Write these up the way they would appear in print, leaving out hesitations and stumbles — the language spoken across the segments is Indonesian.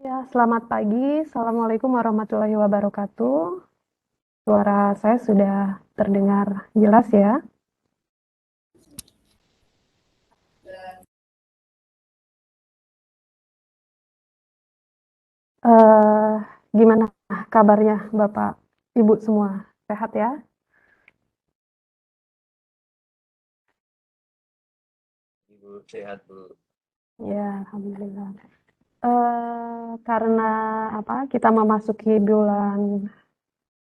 Ya, selamat pagi. Assalamualaikum warahmatullahi wabarakatuh. Suara saya sudah terdengar jelas ya. Eh, Gimana kabarnya Bapak, Ibu semua? Sehat ya? Ibu sehat, Bu. Ya, alhamdulillah. Karena kita memasuki bulan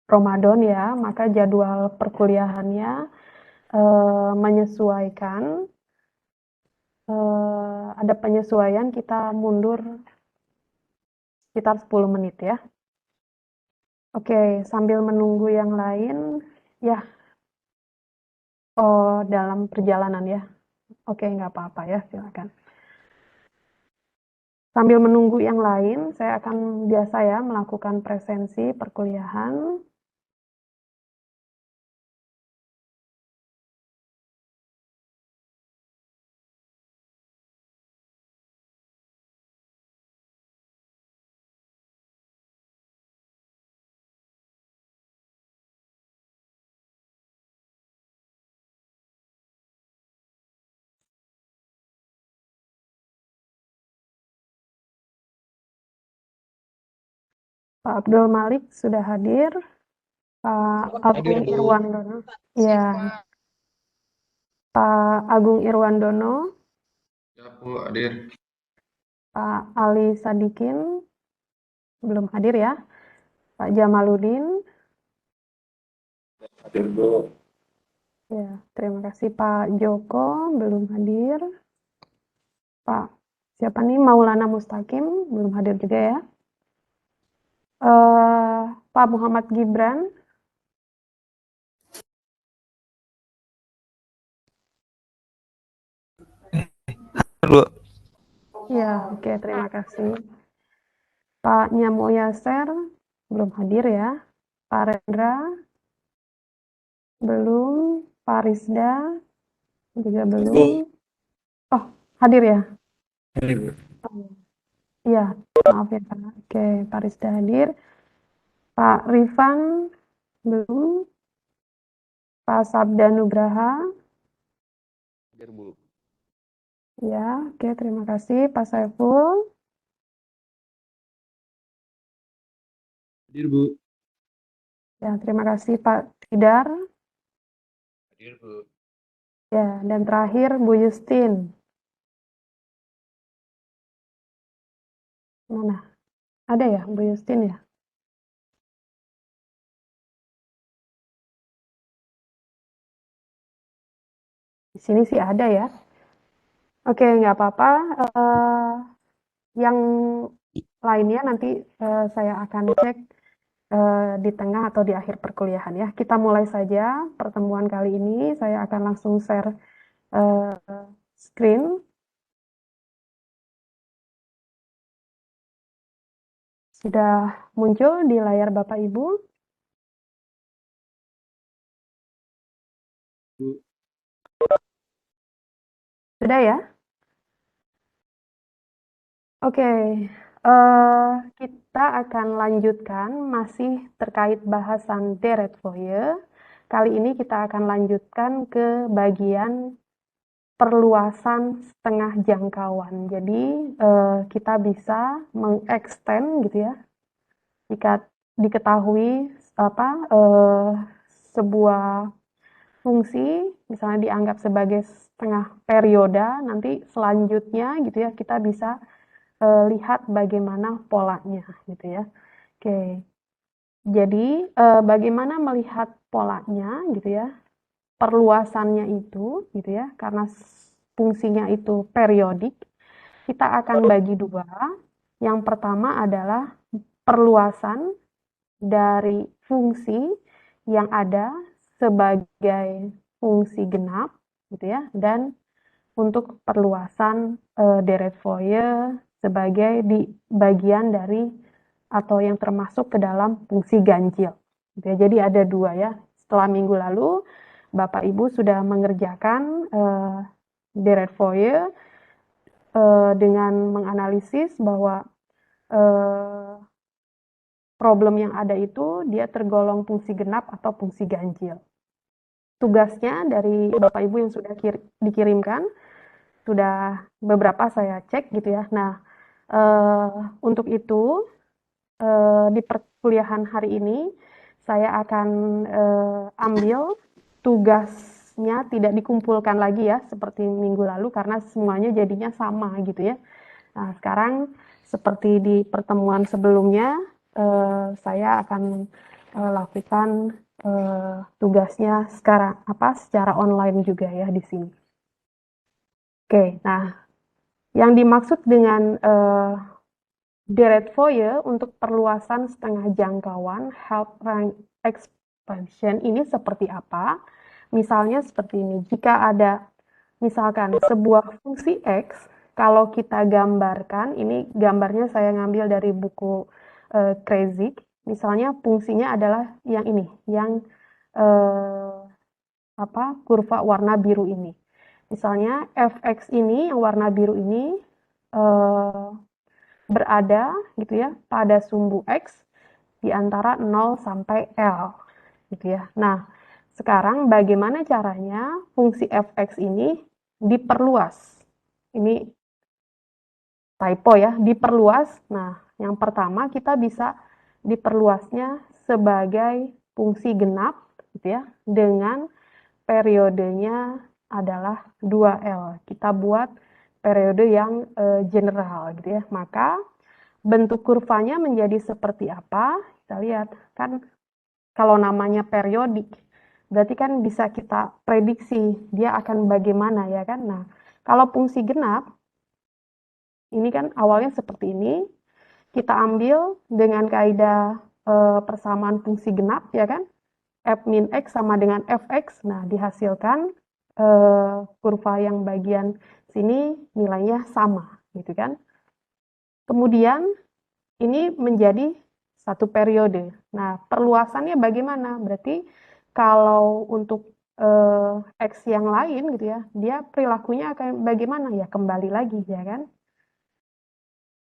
Ramadan ya, maka jadwal perkuliahannya menyesuaikan. Ada penyesuaian kita mundur sekitar 10 menit ya. Oke, sambil menunggu yang lain, ya, oh, dalam perjalanan ya. Oke, nggak apa-apa ya, silakan. Sambil menunggu yang lain, saya akan biasa ya melakukan presensi perkuliahan. Pak Abdul Malik sudah hadir, Pak Hadir, Agung Bu. Irwandono, ya, Pak Agung Irwandono, Ya, Bu, hadir. Pak Ali Sadikin belum hadir ya, Pak Jamaludin, Hadir, Bu. ya, terima kasih Pak Joko belum hadir. Pak siapa nih, Maulana Mustaqim belum hadir juga ya. Pak Muhammad Gibran, Bu. ya, oke, terima kasih. Pak Nyamo Yaser belum hadir ya. Pak Rendra belum. Pak Rizda juga belum. Bu. Oh, hadir ya. Hadir, Bu. Oh, iya, maaf ya Pak. Oke, Pak Rizda hadir. Pak Rifan belum. Pak Sabda Nugraha, Hadir, Bu. ya, oke, terima kasih. Pak Saiful, Hadir, Bu. ya, terima kasih. Pak Tidar, Hadir, Bu. ya, dan terakhir Bu Justin. Mana? Ada ya Bu Justin ya? Di sini sih ada ya. Oke, nggak apa-apa. Yang lainnya nanti saya akan cek di tengah atau di akhir perkuliahan ya. Kita mulai saja pertemuan kali ini. Saya akan langsung share screen. Sudah muncul di layar Bapak Ibu? Bu. Sudah ya? Oke, kita akan lanjutkan masih terkait bahasan deret foye. Kali ini kita akan lanjutkan ke bagian perluasan setengah jangkauan. Jadi kita bisa mengextend gitu ya, jika diketahui apa sebuah fungsi misalnya dianggap sebagai setengah perioda, nanti selanjutnya gitu ya kita bisa lihat bagaimana polanya gitu ya. Oke, jadi bagaimana melihat polanya gitu ya, perluasannya itu gitu ya, karena fungsinya itu periodik, kita akan bagi dua. Yang pertama adalah perluasan dari fungsi yang ada sebagai fungsi genap gitu ya, dan untuk perluasan deret foye sebagai di bagian dari atau yang termasuk ke dalam fungsi ganjil. Gitu ya. Jadi ada dua ya. Setelah minggu lalu Bapak Ibu sudah mengerjakan deret foye dengan menganalisis bahwa problem yang ada itu dia tergolong fungsi genap atau fungsi ganjil. Tugasnya dari Bapak Ibu yang sudah dikirimkan, sudah beberapa saya cek gitu ya. Nah, untuk itu di perkuliahan hari ini saya akan ambil tugasnya tidak dikumpulkan lagi ya seperti minggu lalu karena semuanya jadinya sama gitu ya. Nah, sekarang seperti di pertemuan sebelumnya saya akan lakukan tugasnya sekarang secara online juga ya di sini. Oke, nah yang dimaksud dengan Deretvoye untuk perluasan setengah jangkauan help range expansion ini seperti apa? Misalnya seperti ini, jika ada misalkan sebuah fungsi X, kalau kita gambarkan, ini gambarnya saya ngambil dari buku Kreyszig, misalnya fungsinya adalah yang ini, yang kurva warna biru ini. Misalnya fx ini, yang warna biru ini, berada gitu ya pada sumbu X di antara 0 sampai L gitu ya. Nah, sekarang bagaimana caranya fungsi fx ini diperluas? Ini typo ya, diperluas. Nah, yang pertama kita bisa diperluasnya sebagai fungsi genap gitu ya dengan periodenya adalah 2L. Kita buat periode yang general gitu ya. Maka bentuk kurvanya menjadi seperti apa? Kita lihat kan kalau namanya periodik berarti kan bisa kita prediksi dia akan bagaimana ya kan. Nah, kalau fungsi genap ini kan awalnya seperti ini. Kita ambil dengan kaidah persamaan fungsi genap ya kan. F min X sama dengan Fx. Nah, dihasilkan kurva yang bagian sini nilainya sama gitu kan. Kemudian ini menjadi satu periode. Nah, perluasannya bagaimana? Berarti kalau untuk X yang lain gitu ya, dia perilakunya akan bagaimana? Ya kembali lagi ya kan.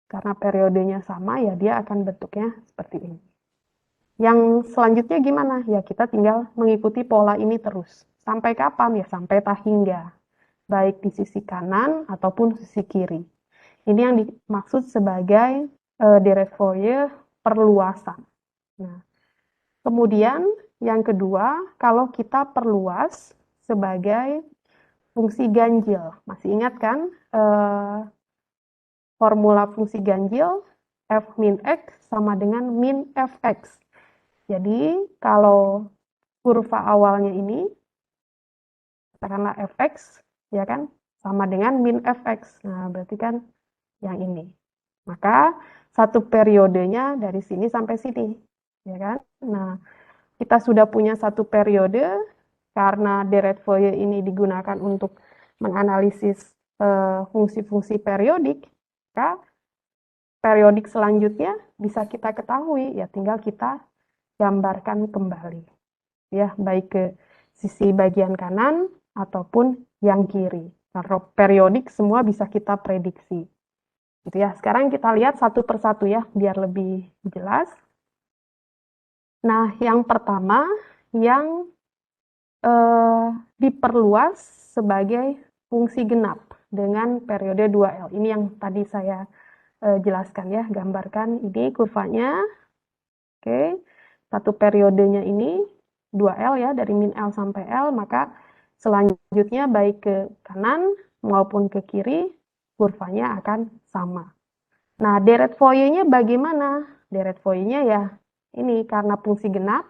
Karena periodenya sama ya dia akan bentuknya seperti ini. Yang selanjutnya gimana? Ya kita tinggal mengikuti pola ini terus. Sampai kapan? Ya sampai tahingga. Baik di sisi kanan ataupun sisi kiri. Ini yang dimaksud sebagai Deretvoye perluasan. Nah, kemudian yang kedua, kalau kita perluas sebagai fungsi ganjil. Masih ingat kan formula fungsi ganjil f min x sama dengan min fx. Jadi kalau kurva awalnya ini katakanlah fx ya kan sama dengan min fx. Nah, berarti kan yang ini. Maka satu periodenya dari sini sampai sini, ya kan? Nah, kita sudah punya satu periode karena Deretvoye ini digunakan untuk menganalisis fungsi-fungsi periodik, maka periodik selanjutnya bisa kita ketahui, ya tinggal kita gambarkan kembali, ya baik ke sisi bagian kanan ataupun yang kiri. Karena periodik semua bisa kita prediksi. Gitu ya. Sekarang kita lihat satu persatu ya, biar lebih jelas. Nah, yang pertama yang diperluas sebagai fungsi genap dengan periode 2L. Ini yang tadi saya jelaskan ya, gambarkan ini kurvanya. Oke, satu periodenya ini 2L ya, dari min L sampai L, maka selanjutnya baik ke kanan maupun ke kiri, kurvanya akan sama. Nah, Deretvoye-nya bagaimana? Deretvoye-nya ya ini karena fungsi genap.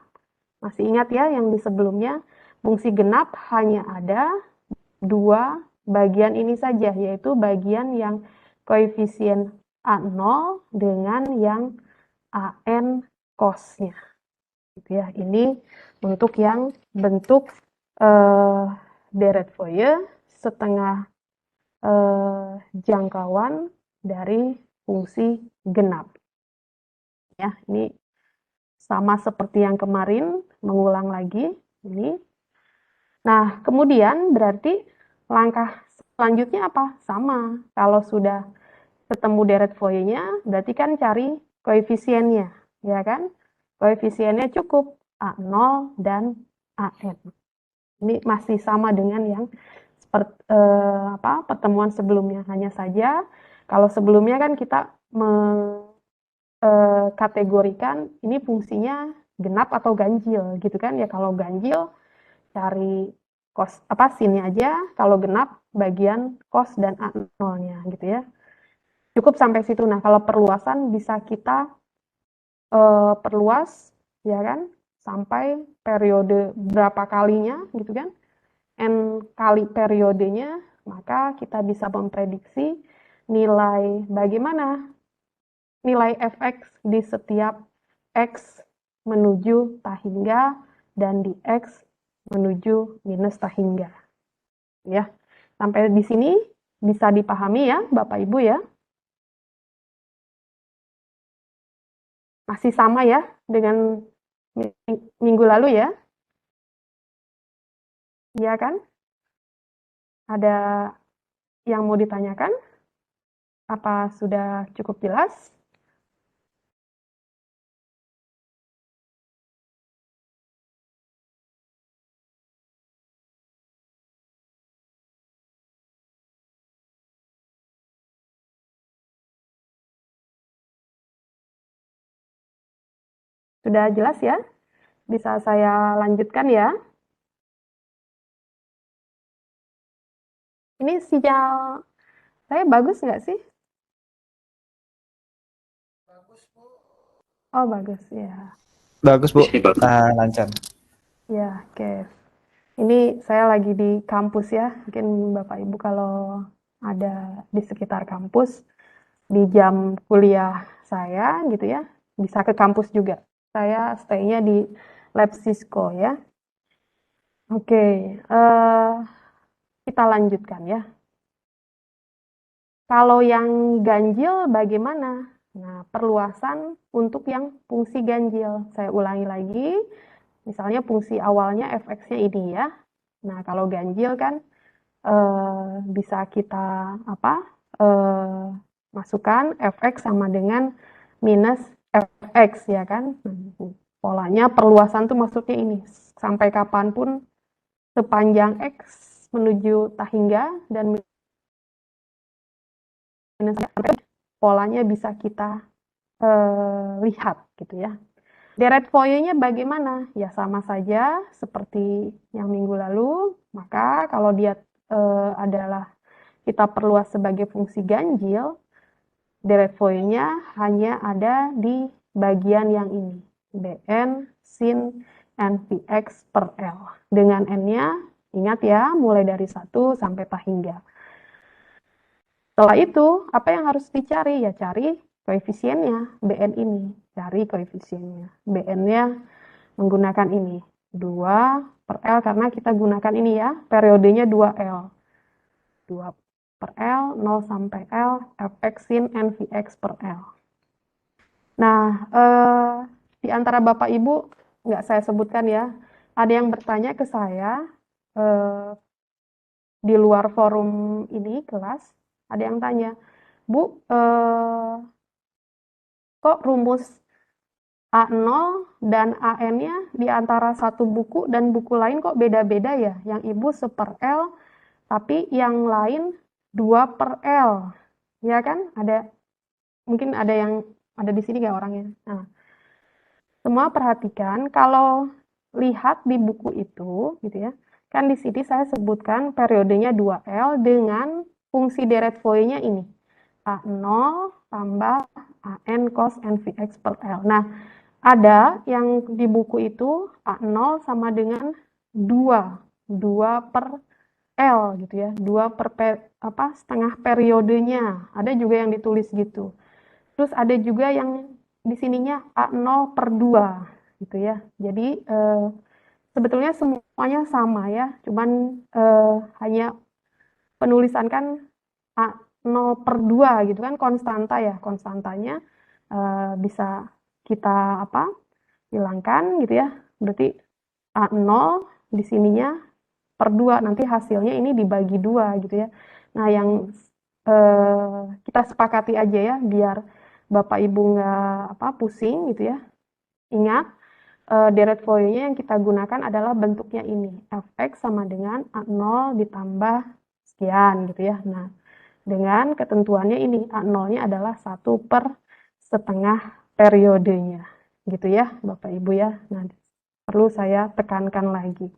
Masih ingat ya yang di sebelumnya, fungsi genap hanya ada dua bagian ini saja, yaitu bagian yang koefisien A0 dengan yang AN cos-nya. Gitu ya. Ini untuk yang bentuk Deretvoye setengah jangkauan dari fungsi genap. Ya, ini sama seperti yang kemarin, mengulang lagi ini. Nah, kemudian berarti langkah selanjutnya apa? Sama. Kalau sudah ketemu deret Fourier-nya, berarti kan cari koefisiennya, ya kan? Koefisiennya cukup A0 dan AN. Ini masih sama dengan yang pertemuan sebelumnya, hanya saja kalau sebelumnya kan kita kategorikan ini fungsinya genap atau ganjil gitu kan ya. Kalau ganjil cari cos sinnya aja, kalau genap bagian cos dan A0-nya gitu ya. Cukup sampai situ. Nah, kalau perluasan bisa kita perluas ya kan sampai periode berapa kalinya gitu kan. N kali periodenya, maka kita bisa memprediksi nilai bagaimana nilai fx di setiap x menuju tahingga dan di x menuju minus tahingga. Ya, sampai di sini bisa dipahami ya, Bapak Ibu ya. Masih sama ya dengan minggu lalu ya. Iya kan? Ada yang mau ditanyakan? Apa sudah cukup jelas? Sudah jelas ya? Bisa saya lanjutkan ya? Ini sinyal saya bagus nggak sih? Bagus, Bu. Oh, bagus ya. Bagus, Bu. Lancar. Ya, oke. Ini saya lagi di kampus ya. Mungkin Bapak Ibu kalau ada di sekitar kampus di jam kuliah saya gitu ya, bisa ke kampus juga. Saya stay-nya di Lab Cisco ya. Oke, kita lanjutkan ya. Kalau yang ganjil bagaimana? Nah, perluasan untuk yang fungsi ganjil. Saya ulangi lagi, misalnya fungsi awalnya fx-nya ini ya. Nah, kalau ganjil kan bisa kita masukkan fx sama dengan minus fx ya kan. Polanya perluasan tuh maksudnya ini, sampai kapanpun sepanjang x menuju tahingga dan minus polanya bisa kita lihat gitu ya. Deret Fourier-nya bagaimana? Ya sama saja seperti yang minggu lalu. Maka kalau dia adalah kita perluas sebagai fungsi ganjil, deret Fourier-nya hanya ada di bagian yang ini, Bn sin nVx per L. Dengan N-nya, ingat ya, mulai dari 1 sampai tahingga. Setelah itu, apa yang harus dicari? Ya cari koefisiennya, Bn ini. Cari koefisiennya. Bn-nya menggunakan ini, 2 per L, karena kita gunakan ini ya, periodenya 2L. 2 per L, 0 sampai L, fx sin nVx per L. Nah, di antara Bapak Ibu, nggak saya sebutkan ya, ada yang bertanya ke saya, di luar forum ini, kelas, ada yang tanya, Bu, kok rumus A0 dan AN-nya di antara satu buku dan buku lain kok beda-beda ya? Yang Ibu 1 L, tapi yang lain 2 per L. Ya kan? Mungkin ada yang ada di sini kayak orangnya. Nah, semua perhatikan kalau lihat di buku itu gitu ya. Kan di sini saya sebutkan periodenya 2L dengan fungsi deret Fourier-nya ini. A0 tambah AN cos NVX per L. Nah, ada yang di buku itu A0 sama dengan 2 per L gitu ya. 2 per setengah periodenya. Ada juga yang ditulis gitu. Terus ada juga yang di sininya A0 per 2 gitu ya. Jadi sebetulnya semuanya sama ya, cuman hanya penulisan kan A0 per 2 gitu kan konstanta ya, konstantanya bisa kita hilangkan gitu ya. Berarti A0 di sininya per 2, nanti hasilnya ini dibagi 2 gitu ya. Nah, yang kita sepakati aja ya, biar Bapak Ibu nggak pusing gitu ya. Ingat, deret Fourier yang kita gunakan adalah bentuknya ini, fx sama dengan A0 ditambah sekian gitu ya. Nah, dengan ketentuannya ini, A0-nya adalah 1/1 periodenya gitu ya Bapak Ibu ya. Nah, perlu saya tekankan lagi.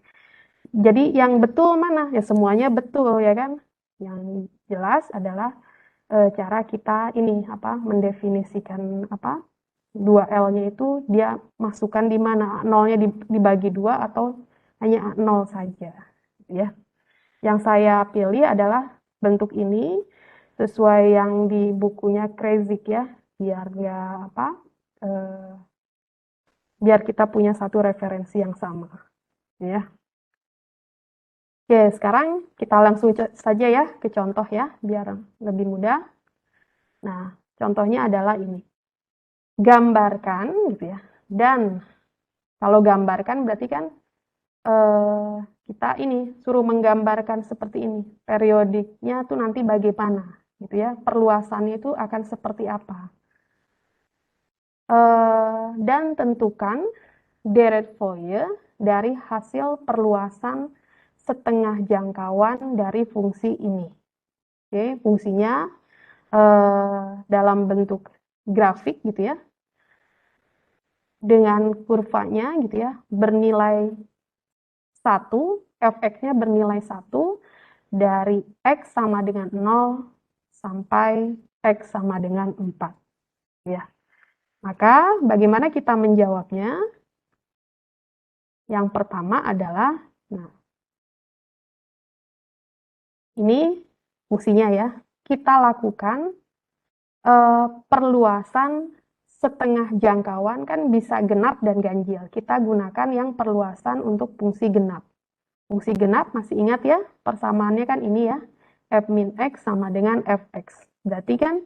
Jadi yang betul mana? Ya semuanya betul ya kan. Yang jelas adalah cara kita ini mendefinisikan 2L-nya itu dia masukkan di mana? A0-nya dibagi 2 atau hanya A0 saja gitu ya. Yang saya pilih adalah bentuk ini sesuai yang di bukunya Kreyszig ya, biar biar kita punya satu referensi yang sama ya. Oke, sekarang kita langsung saja ya ke contoh ya, biar lebih mudah. Nah, contohnya adalah ini. Gambarkan gitu ya. Dan kalau gambarkan berarti kan kita ini suruh menggambarkan seperti ini. Periodiknya tuh nanti bagaimana gitu ya. Perluasannya itu akan seperti apa. Dan tentukan deret Fourier dari hasil perluasan setengah jangkauan dari fungsi ini. Oke, fungsinya dalam bentuk grafik gitu ya, dengan kurvanya gitu ya, bernilai 1, fx-nya bernilai 1 dari x sama dengan 0 sampai x sama dengan 4 ya. Maka bagaimana kita menjawabnya? Yang pertama adalah, nah, ini fungsinya ya, kita lakukan perluasan setengah jangkauan kan bisa genap dan ganjil. Kita gunakan yang perluasan untuk fungsi genap. Fungsi genap masih ingat ya, persamaannya kan ini ya, f min x sama dengan fx. Berarti kan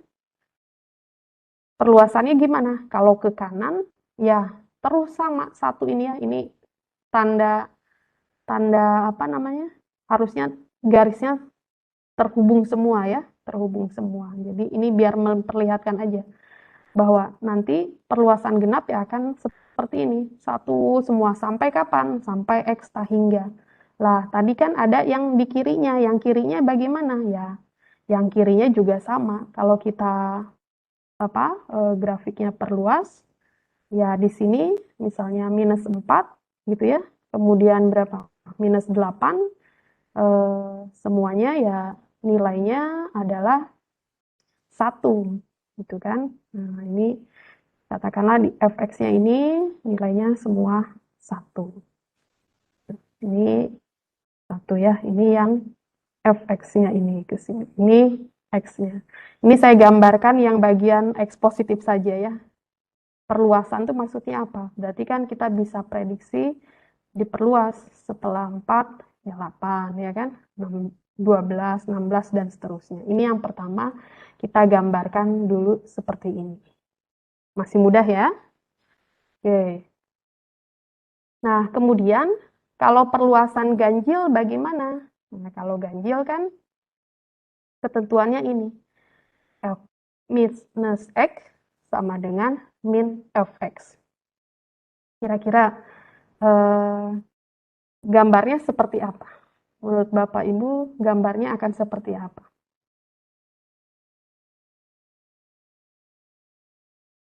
perluasannya gimana? Kalau ke kanan, ya terus sama satu ini ya, ini tanda harusnya garisnya terhubung semua ya, terhubung semua. Jadi ini biar memperlihatkan aja bahwa nanti perluasan genap ya akan seperti ini, satu semua sampai kapan? Sampai x hingga. Lah, tadi kan ada yang di kirinya, yang kirinya bagaimana ya? Yang kirinya juga sama. Kalau kita grafiknya perluas, ya di sini misalnya -4 gitu ya. Kemudian berapa? -8, semuanya ya nilainya adalah 1 gitu kan. Nah, ini katakanlah di fx-nya ini nilainya semua 1. Ini 1 ya, ini yang fx-nya ini ke sini. Ini x-nya. Ini saya gambarkan yang bagian x positif saja ya. Perluasan itu maksudnya apa? Berarti kan kita bisa prediksi diperluas setelah 4 ya 8 ya kan, 12, 16 dan seterusnya. Ini yang pertama kita gambarkan dulu seperti ini. Masih mudah ya? Oke. Nah, kemudian kalau perluasan ganjil bagaimana? Nah, kalau ganjil kan ketentuannya ini. F minus X sama dengan min Fx. Kira-kira gambarnya seperti apa? Menurut Bapak Ibu, gambarnya akan seperti apa?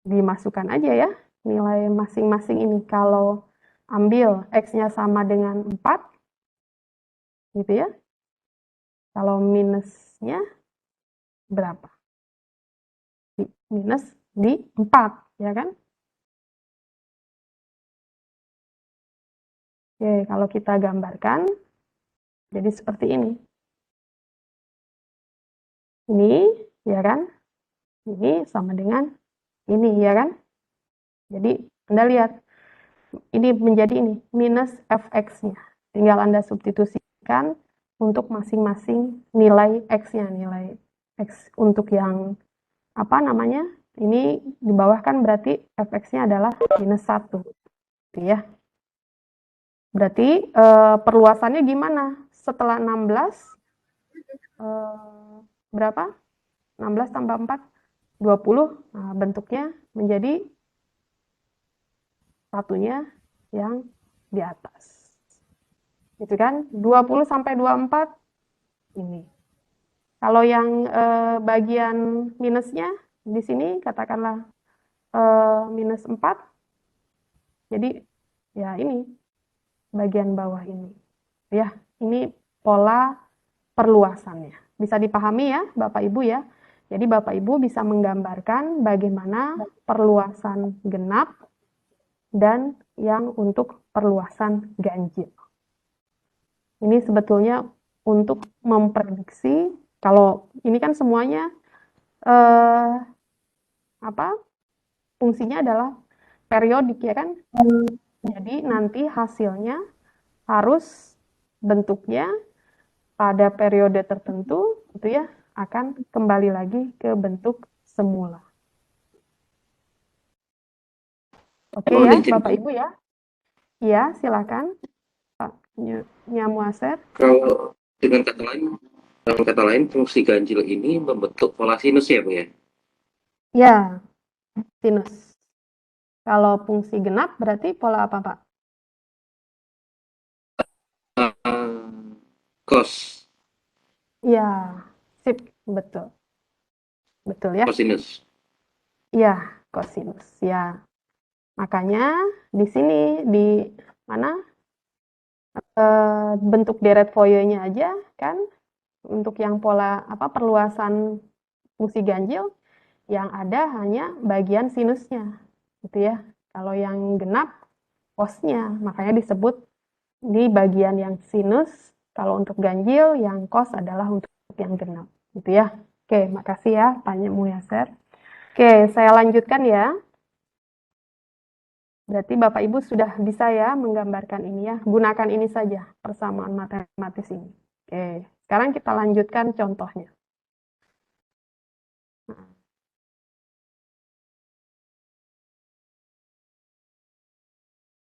Dimasukkan aja ya nilai masing-masing ini. Kalau ambil X-nya sama dengan 4, gitu ya. Kalau minusnya berapa? Minus di 4, ya kan? Oke, kalau kita gambarkan, jadi seperti ini. Ini, ya kan? Ini sama dengan ini, ya kan? Jadi, Anda lihat, ini menjadi ini, minus fx-nya. Tinggal Anda substitusikan untuk masing-masing nilai x-nya, nilai x untuk yang ini di bawah kan berarti fx-nya adalah minus 1, gitu ya. Berarti perluasannya gimana? Setelah 16, berapa? 16 tambah 4, 20. Nah, bentuknya menjadi satunya yang di atas. Gitu kan? 20 sampai 24 ini. Kalau yang bagian minusnya di sini katakanlah minus 4. Jadi ya ini bagian bawah ini. Ya, ini pola perluasannya. Bisa dipahami ya, Bapak Ibu ya. Jadi Bapak Ibu bisa menggambarkan bagaimana perluasan genap dan yang untuk perluasan ganjil. Ini sebetulnya untuk memprediksi, kalau ini kan semuanya fungsinya adalah periodik ya kan. Jadi nanti hasilnya harus bentuknya pada periode tertentu itu ya akan kembali lagi ke bentuk semula. Oke ya, Bapak Ibu ya. Iya, silakan Pak Nyamuaser. Kalau dengan kata lain fungsi ganjil ini membentuk pola sinus ya, Bu ya? Ya, sinus. Kalau fungsi genap berarti pola apa, Pak? Cos. Ya, sip, betul. Betul ya? Cosinus. Ya, kosinus. Ya. Makanya di sini di mana bentuk deret Fourier-nya aja kan untuk yang pola perluasan fungsi ganjil yang ada hanya bagian sinusnya gitu ya. Kalau yang genap cosnya, makanya disebut di bagian yang sinus. Kalau untuk ganjil yang cos adalah untuk yang genap gitu ya. Oke, makasih ya Pak Muyaser. Oke, saya lanjutkan ya. Berarti Bapak Ibu sudah bisa ya menggambarkan ini ya. Gunakan ini saja persamaan matematis ini. Oke, sekarang kita lanjutkan contohnya.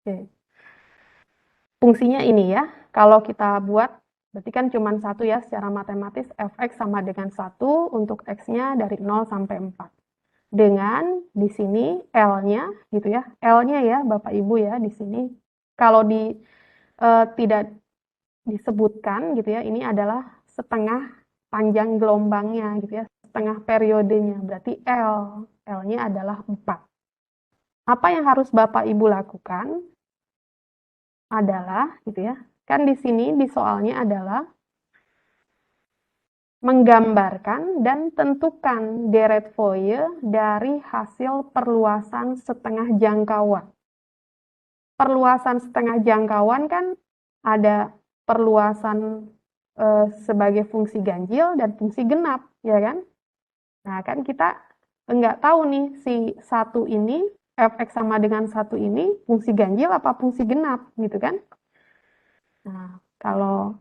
Oke. Fungsinya ini ya. Kalau kita buat, berarti kan cuma satu ya secara matematis. Fx sama dengan 1 untuk x-nya dari 0 sampai 4. Dengan di sini L-nya gitu ya. L-nya ya Bapak Ibu ya di sini. Kalau tidak disebutkan gitu ya, ini adalah setengah panjang gelombangnya gitu ya, setengah periodenya. Berarti L-nya adalah 4. Apa yang harus Bapak Ibu lakukan adalah gitu ya. Kan di sini di soalnya adalah menggambarkan dan tentukan deret Fourier dari hasil perluasan setengah jangkauan. Perluasan setengah jangkauan kan ada perluasan sebagai fungsi ganjil dan fungsi genap, ya kan? Nah, kan kita nggak tahu nih si satu ini fx sama dengan satu ini fungsi ganjil apa fungsi genap, gitu kan? Nah, kalau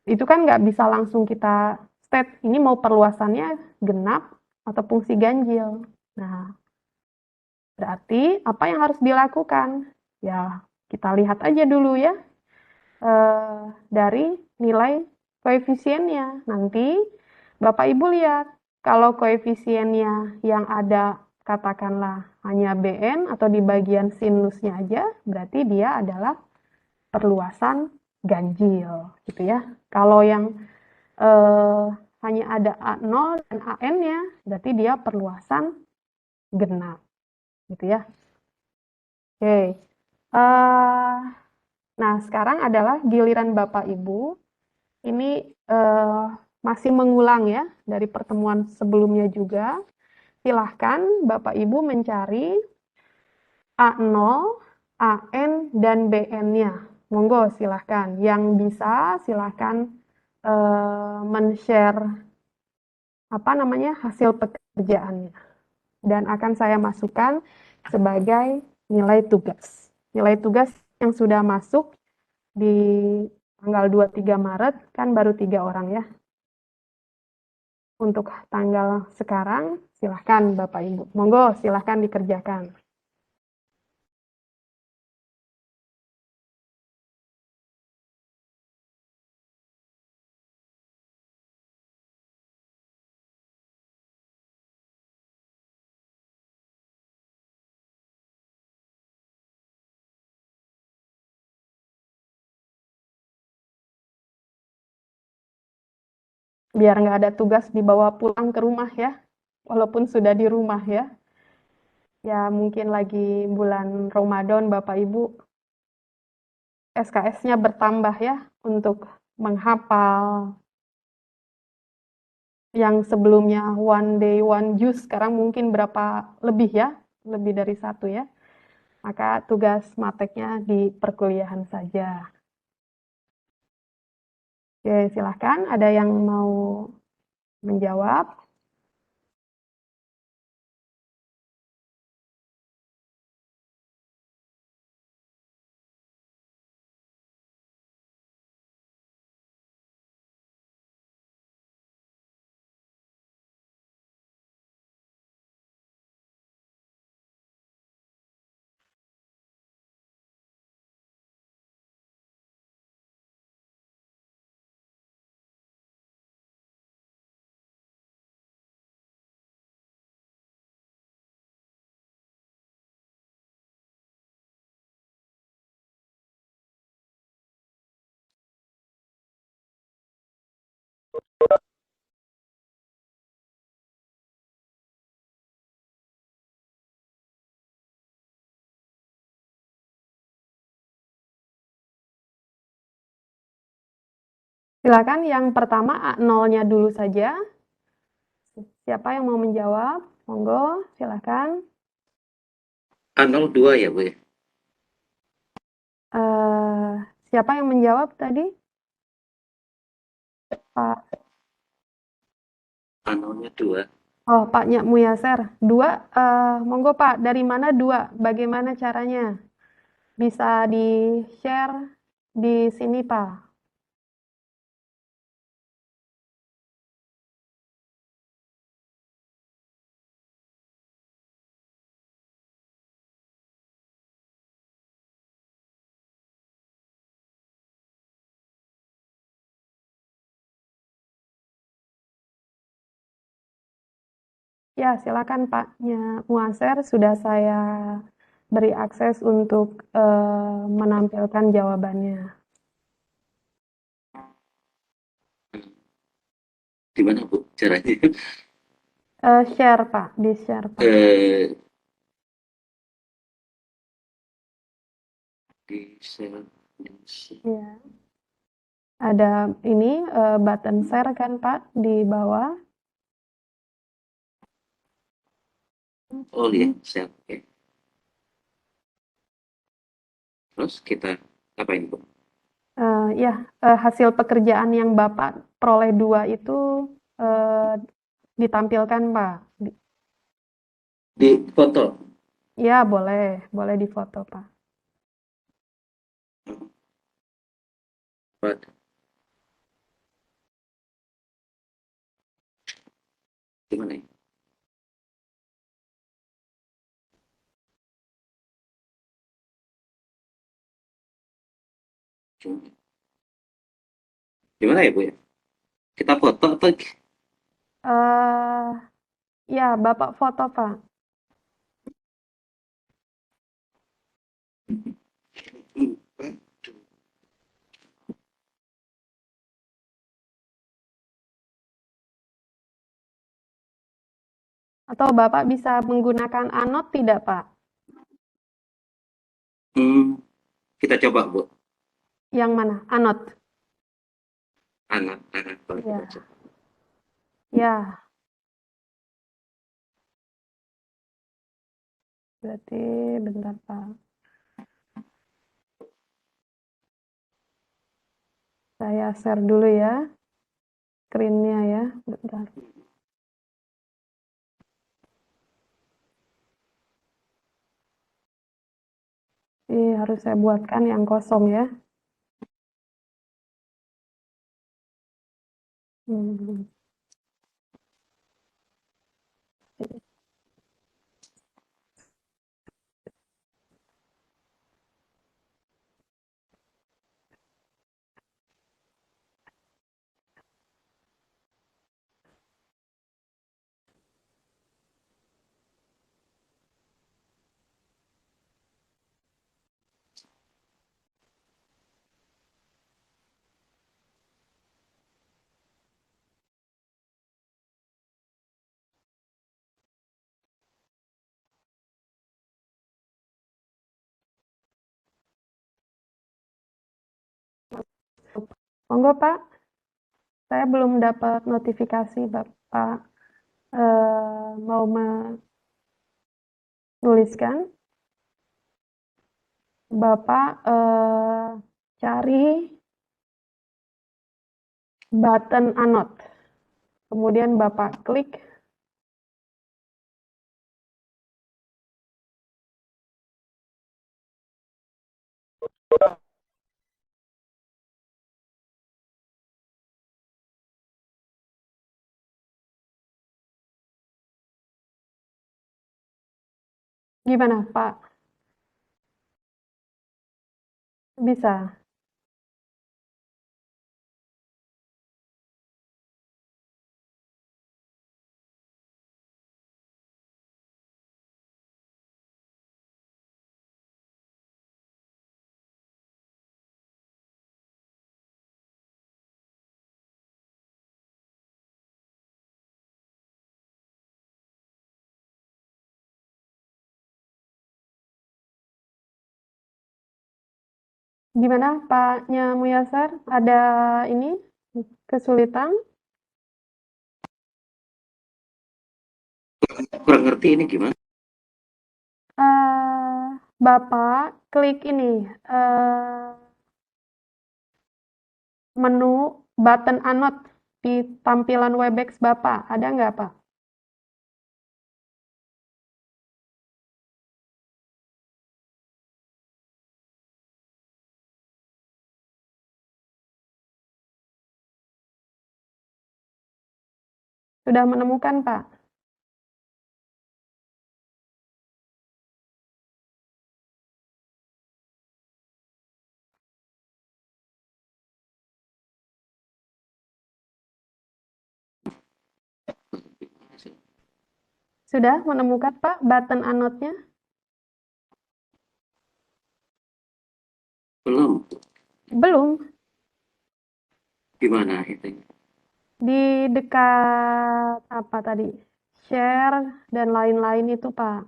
itu kan nggak bisa langsung kita state ini mau perluasannya genap atau fungsi ganjil. Nah, berarti apa yang harus dilakukan? Ya, kita lihat aja dulu ya dari nilai koefisiennya. Nanti Bapak Ibu lihat, kalau koefisiennya yang ada katakanlah hanya Bn atau di bagian sinusnya aja, berarti dia adalah perluasan ganjil, gitu ya. Kalau yang hanya ada A0 dan AN-nya, berarti dia perluasan genap, gitu ya. Oke. Nah, sekarang adalah giliran Bapak Ibu. Ini masih mengulang ya dari pertemuan sebelumnya juga. Silahkan Bapak Ibu mencari A0, AN, dan BN-nya. Monggo silahkan. Yang bisa silahkan men-share hasil pekerjaannya. Dan akan saya masukkan sebagai nilai tugas. Nilai tugas yang sudah masuk di tanggal 23 Maret kan baru 3 orang ya. Untuk tanggal sekarang silahkan Bapak Ibu. Monggo silahkan dikerjakan. biar nggak ada tugas dibawa pulang ke rumah ya, walaupun sudah di rumah ya. Ya mungkin lagi bulan Ramadan Bapak Ibu SKS-nya bertambah ya untuk menghafal yang sebelumnya one day one juice sekarang mungkin berapa lebih ya, lebih dari satu ya. Maka tugas mateknya di perkuliahan saja. Oke, silahkan ada yang mau menjawab. Silakan yang pertama A0-nya dulu saja. Siapa yang mau menjawab? Monggo, silakan. A02 ya, Bu ya? Eh, siapa yang menjawab tadi? Pak. A0-nya 2. Oh, Pak Nyak Muyaser. Dua, monggo Pak, dari mana dua? Bagaimana caranya? Bisa di-share di sini Pak. Ya, silakan Pak Nyak Muyaser. Sudah saya beri akses untuk menampilkan jawabannya. Di mana, Bu, caranya? Share Pak, di-share Pak. Di share. Ya. Ada ini button share kan Pak di bawah. Oh iya, share. Oke. Terus kita apain, Bu? Ya, hasil pekerjaan yang Bapak peroleh 2 itu eh, ditampilkan Pak. Di foto. Ya, boleh, boleh difoto Pak. Pak. Gimana ya? Gimana ya, Bu ya? Kita foto atau eh ya, Bapak foto Pak. Atau Bapak bisa menggunakan anot tidak Pak? kita coba, Bu. Yang mana? Anot. Anak-anak Ya, aja. ya. Berarti bentar Pak. Saya share dulu ya screen-nya ya. Bentar. Ini harus saya buatkan yang kosong ya. Hmm. Monggo Pak, saya belum dapat notifikasi Bapak mau menuliskan. Bapak cari button Annotate, kemudian Bapak klik. Gimana Pak? Bisa? Gimana Paknya Muyasar? Ada ini kesulitan? Kurang ngerti ini gimana? Bapak klik ini menu button Annotate di tampilan Webex Bapak. Ada nggak Pak? Sudah menemukan Pak? Sudah menemukan Pak button Annotate-nya? Belum. Belum. Gimana itu? Di dekat apa tadi? Share dan lain-lain itu Pak.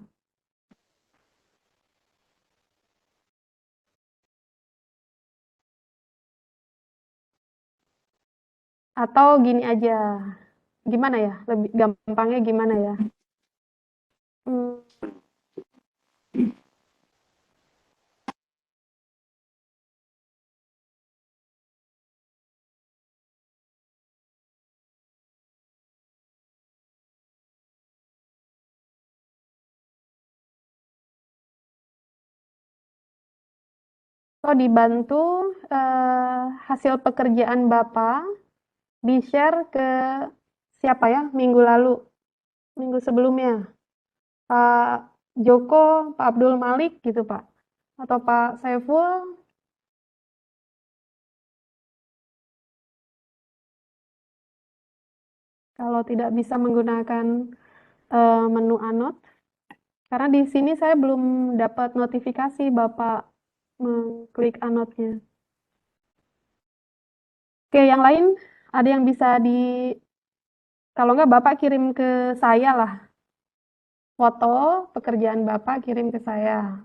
Atau gini aja. Gimana ya? Lebih gampangnya gimana ya? Hmm, atau dibantu hasil pekerjaan Bapak di-share ke siapa ya? Minggu lalu, minggu sebelumnya. Pak Joko, Pak Abdul Malik gitu Pak. Atau Pak Saiful. Kalau tidak bisa menggunakan menu Annotate, karena di sini saya belum dapat notifikasi Bapak mengklik Annotate-nya. Oke, yang lain ada yang bisa kalau nggak Bapak kirim ke saya lah. Foto pekerjaan Bapak kirim ke saya.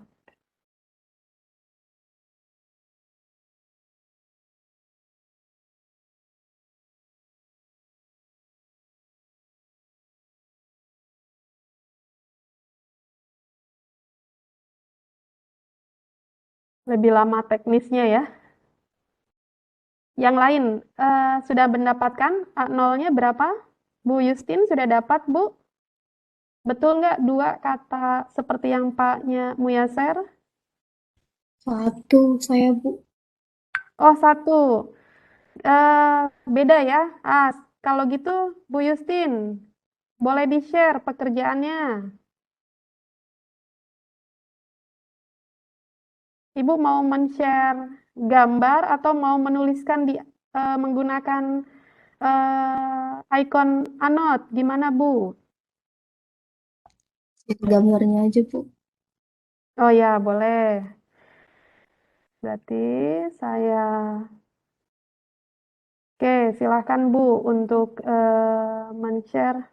Lebih lama teknisnya ya. Yang lain sudah mendapatkan A0-nya berapa? Bu Justin sudah dapat, Bu? Betul nggak dua kata seperti yang Paknya Muyaser? Satu saya, Bu. Oh, satu. Beda ya. Kalau gitu Bu Justin, boleh di-share pekerjaannya. Ibu mau men-share gambar atau mau menuliskan menggunakan ikon Anot? Gimana, Bu? Gambarnya aja, Bu. Oh ya, boleh. Berarti saya... Oke, silakan Bu untuk men-share.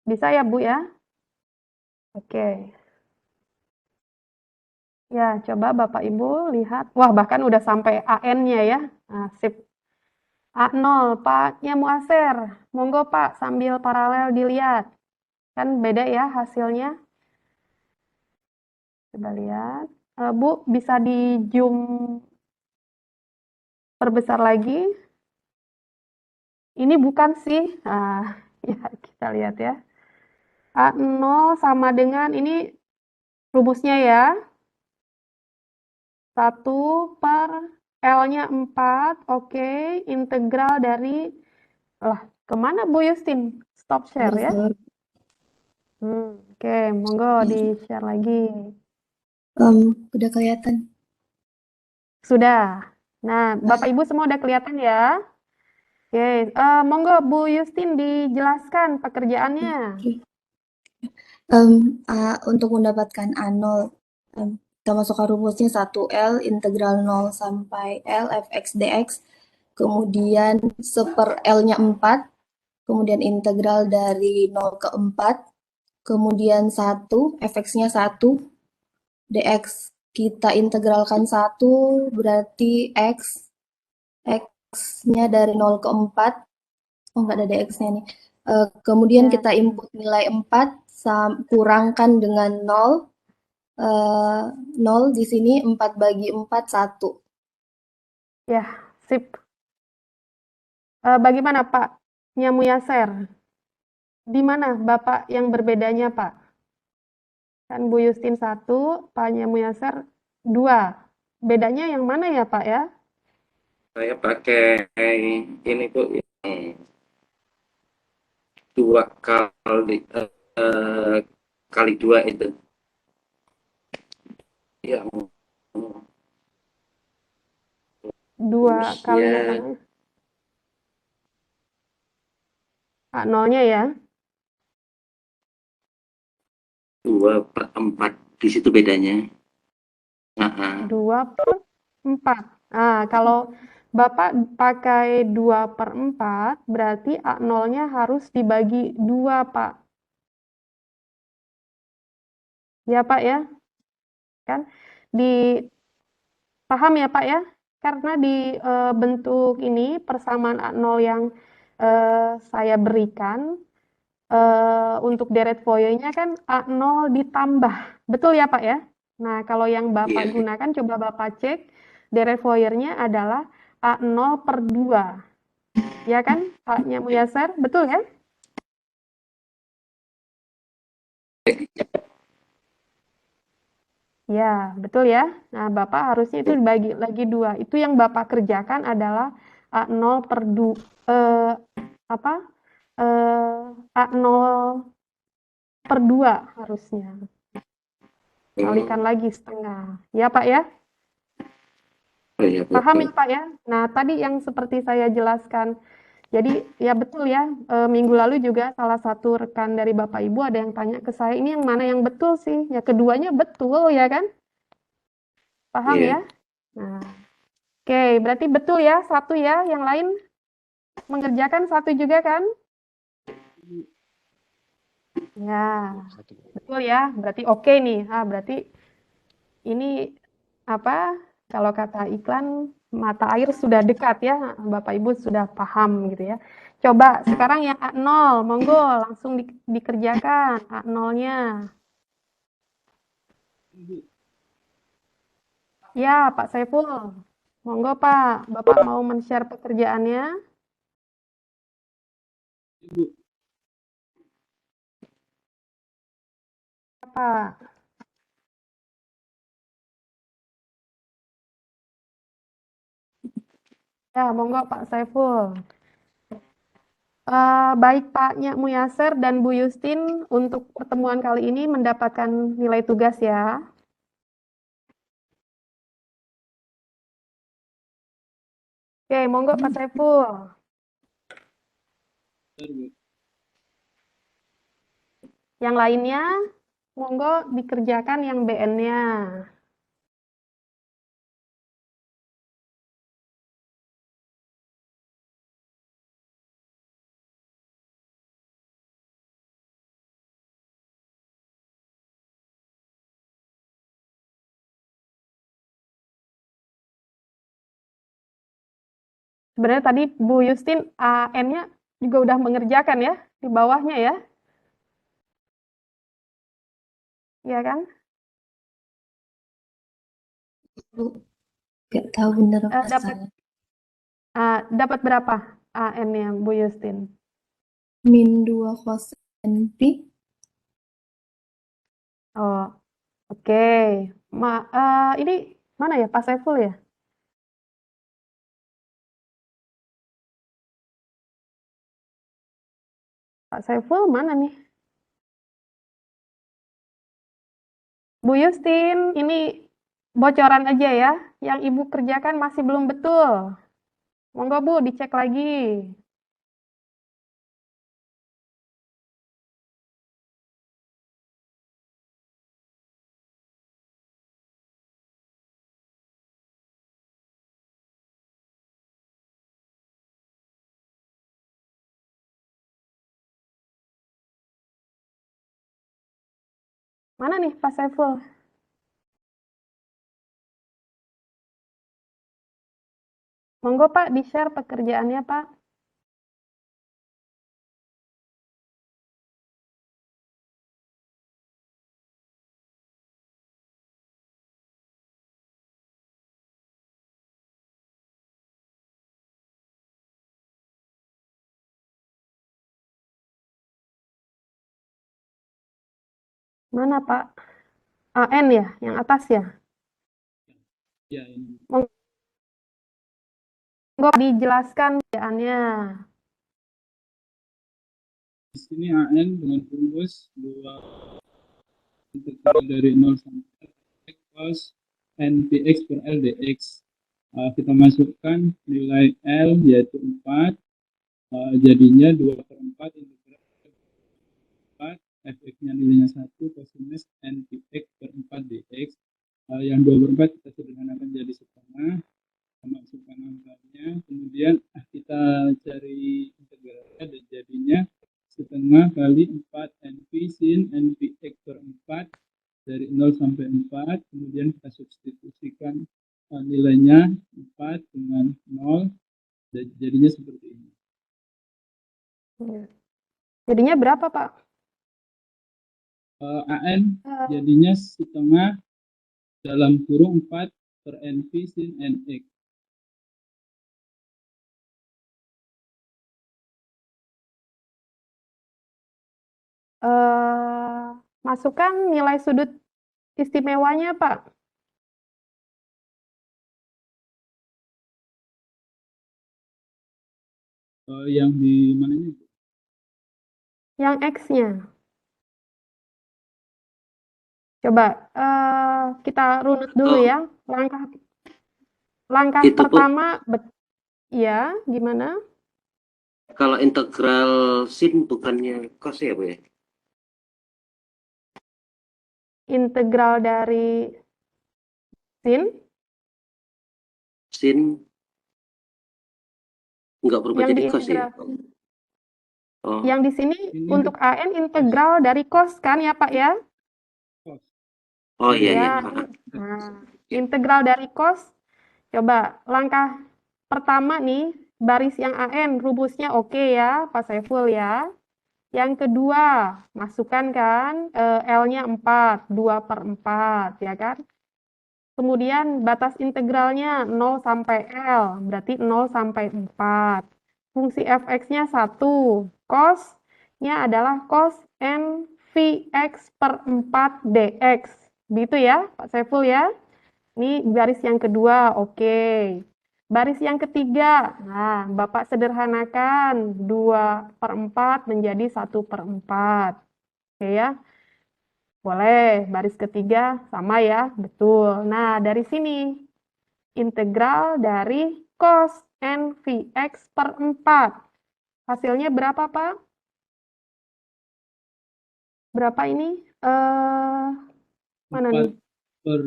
Bisa ya, Bu ya? Oke. Ya, coba Bapak Ibu lihat. Wah, bahkan udah sampai AN-nya ya. Nah, sip. A0, Pak-nya Muaser. Monggo Pak, sambil paralel dilihat. Kan beda ya hasilnya. Coba lihat. Bu, bisa di zoom perbesar lagi. Ini bukan sih. Ya, kita lihat ya. A0 sama dengan ini rumusnya ya. 1/L-nya 4. Oke. Integral dari... Lah, kemana Bu Justin? Stop share ya. Browser. Oke, monggo di-share lagi. Udah kelihatan. Sudah. Nah, Bapak Ibu semua udah kelihatan ya? Oke, monggo Bu Justin dijelaskan pekerjaannya. Untuk mendapatkan A0, kita masukkan rumusnya 1L integral 0 sampai L fx dx, kemudian 1/L-nya 4, kemudian integral dari 0 ke 4, kemudian 1, fx-nya 1, dx kita integralkan 1, berarti x-nya dari 0 ke 4, oh nggak ada dx-nya nih. Kemudian Ya. kita input nilai 4, kurangkan dengan 0, 0 di sini 4 bagi 4, 1. Ya, sip. Bagaimana Pak Nyamuyaser? Di mana Bapak yang berbedanya Pak? Kan Bu Justin 1, Pak Nyamuyaser 2. Bedanya yang mana ya Pak ya? Saya pakai ini Bu, yang 2 kali 2 itu. Ya, 2 kali yang rumusnya mana? A0-nya ya. 2/4. Di situ bedanya. 2/4. Kalau Bapak pakai 2/4, berarti A0-nya harus dibagi 2, Pak. Ya, Pak ya? Kan di paham ya, Pak ya? Karena di bentuk ini persamaan A0 yang saya berikan untuk deret foilnya kan A0 ditambah. Betul ya, Pak ya? Nah, kalau yang Bapak Iya. gunakan, coba Bapak cek deret foilnya adalah A0/2. Ya kan, Pak Muyasar? Betul ya? Ya, betul ya. Nah, Bapak harusnya itu dibagi lagi 2. Itu yang Bapak kerjakan adalah A0/2. Apa? A0/2 harusnya. Kalikan lagi setengah. Ya, Pak ya? Oh, iya, Paham betul. ya, Pak ya? Nah, tadi yang seperti saya jelaskan. Jadi, ya betul ya, minggu lalu juga salah satu rekan dari Bapak Ibu ada yang tanya ke saya, ini yang mana yang betul sih? Ya keduanya betul ya kan? Paham Iya. ya? Nah, oke, berarti betul ya, satu ya, yang lain mengerjakan satu juga kan? Ya, betul ya, berarti oke nih. Berarti ini apa? Kalau kata iklan, mata air sudah dekat ya, Bapak Ibu sudah paham gitu ya. Coba sekarang yang A0, monggo langsung dikerjakan A0-nya. Ya, Pak Saiful. Monggo Pak, Bapak mau men-share pekerjaannya? Pak. Ya, monggo Pak Saiful. Baik Pak Muyaser dan Bu Justin untuk pertemuan kali ini mendapatkan nilai tugas ya. Oke, monggo Pak Saiful. Yang lainnya, monggo dikerjakan yang BN-nya. Sebenarnya tadi Bu Justin AN-nya juga udah mengerjakan ya di bawahnya ya. Iya kan? Bu, nggak tahu bener apa Dapat dapat berapa AN-nya Bu Justin? -2 cos NP. Oh, oke. Ini mana ya? Pak Saiful ya? Pak Saiful mana nih? Bu Justin, ini bocoran aja ya. Yang Ibu kerjakan masih belum betul. Monggo Bu, dicek lagi. Mana nih Pak Saiful? Monggo Pak, di-share pekerjaannya Pak. Mana Pak? AN ya, yang atas ya? Ya, ini. Monggo dijelaskan pekerjaannya. Di sini AN dengan rumus 2 integral dari 0 sampai x cos npx per L dx. Kita masukkan nilai L yaitu 4, jadinya 2/4 integral 4, fx-nya nilainya 1, kosinus npx per 4 dx. Yang 2/4 kita sederhanakan jadi setengah, masukkan angkanya, kemudian kita cari integralnya dan jadinya setengah kali 4 NP sin NPX per 4 dari 0 sampai 4, kemudian kita substitusikan nilainya 4 dengan 0, dan jadinya seperti ini. Jadinya berapa Pak? AN jadinya setengah dalam kurung 4 per NP sin NX. Masukkan nilai sudut istimewanya, Pak. Yang di mananya? Yang X-nya. Coba kita runut dulu ya. Langkah Itu, pertama, ya, gimana? Kalau integral sin bukannya cos ya, Bu ya? Integral dari sin nggak berubah yang jadi cos ya? Oh. Yang di sini untuk AN integral dari cos kan ya Pak ya? Oh iya, ya. iya. Nah, integral dari cos, coba langkah pertama nih, baris yang AN rumusnya oke ya Pak Saiful ya. Yang kedua, masukkan kan L-nya 4, 2/4 ya kan. Kemudian batas integralnya 0 sampai L, berarti 0 sampai 4. Fungsi fx-nya 1, cos-nya adalah cos n Vx per 4 dx. Begitu ya Pak Saiful ya. Ini baris yang kedua, oke. Baris yang ketiga, nah Bapak sederhanakan 2/4 menjadi 1/4. Oke ya. Boleh, baris ketiga sama ya, betul. Nah, dari sini, integral dari cos NVX per 4. Hasilnya berapa, Pak? Berapa ini? Mana 4 nih? Per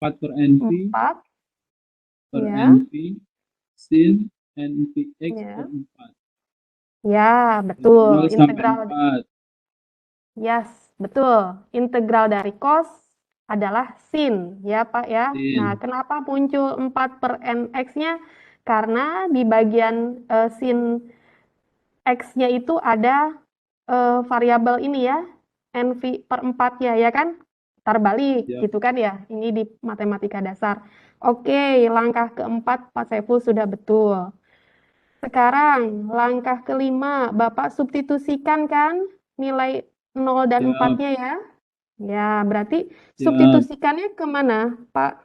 4 per NP 4 per ya. NP sin NPX Ya. per 4. Ya, betul. 0 sampai Integral 4. Yes, betul. Integral dari cos adalah sin, ya Pak ya. Sin. Nah, kenapa muncul 4 per nx-nya? Karena di bagian sin X-nya itu ada variabel ini ya, NV per 4-nya ya kan? Putar balik Siap. gitu kan ya. Ini di matematika dasar. Oke, langkah keempat Pak Saiful sudah betul. Sekarang langkah kelima, Bapak substitusikan kan nilai 0 dan Siap. 4-nya ya. Ya, berarti Siap. substitusikannya kemana, Pak?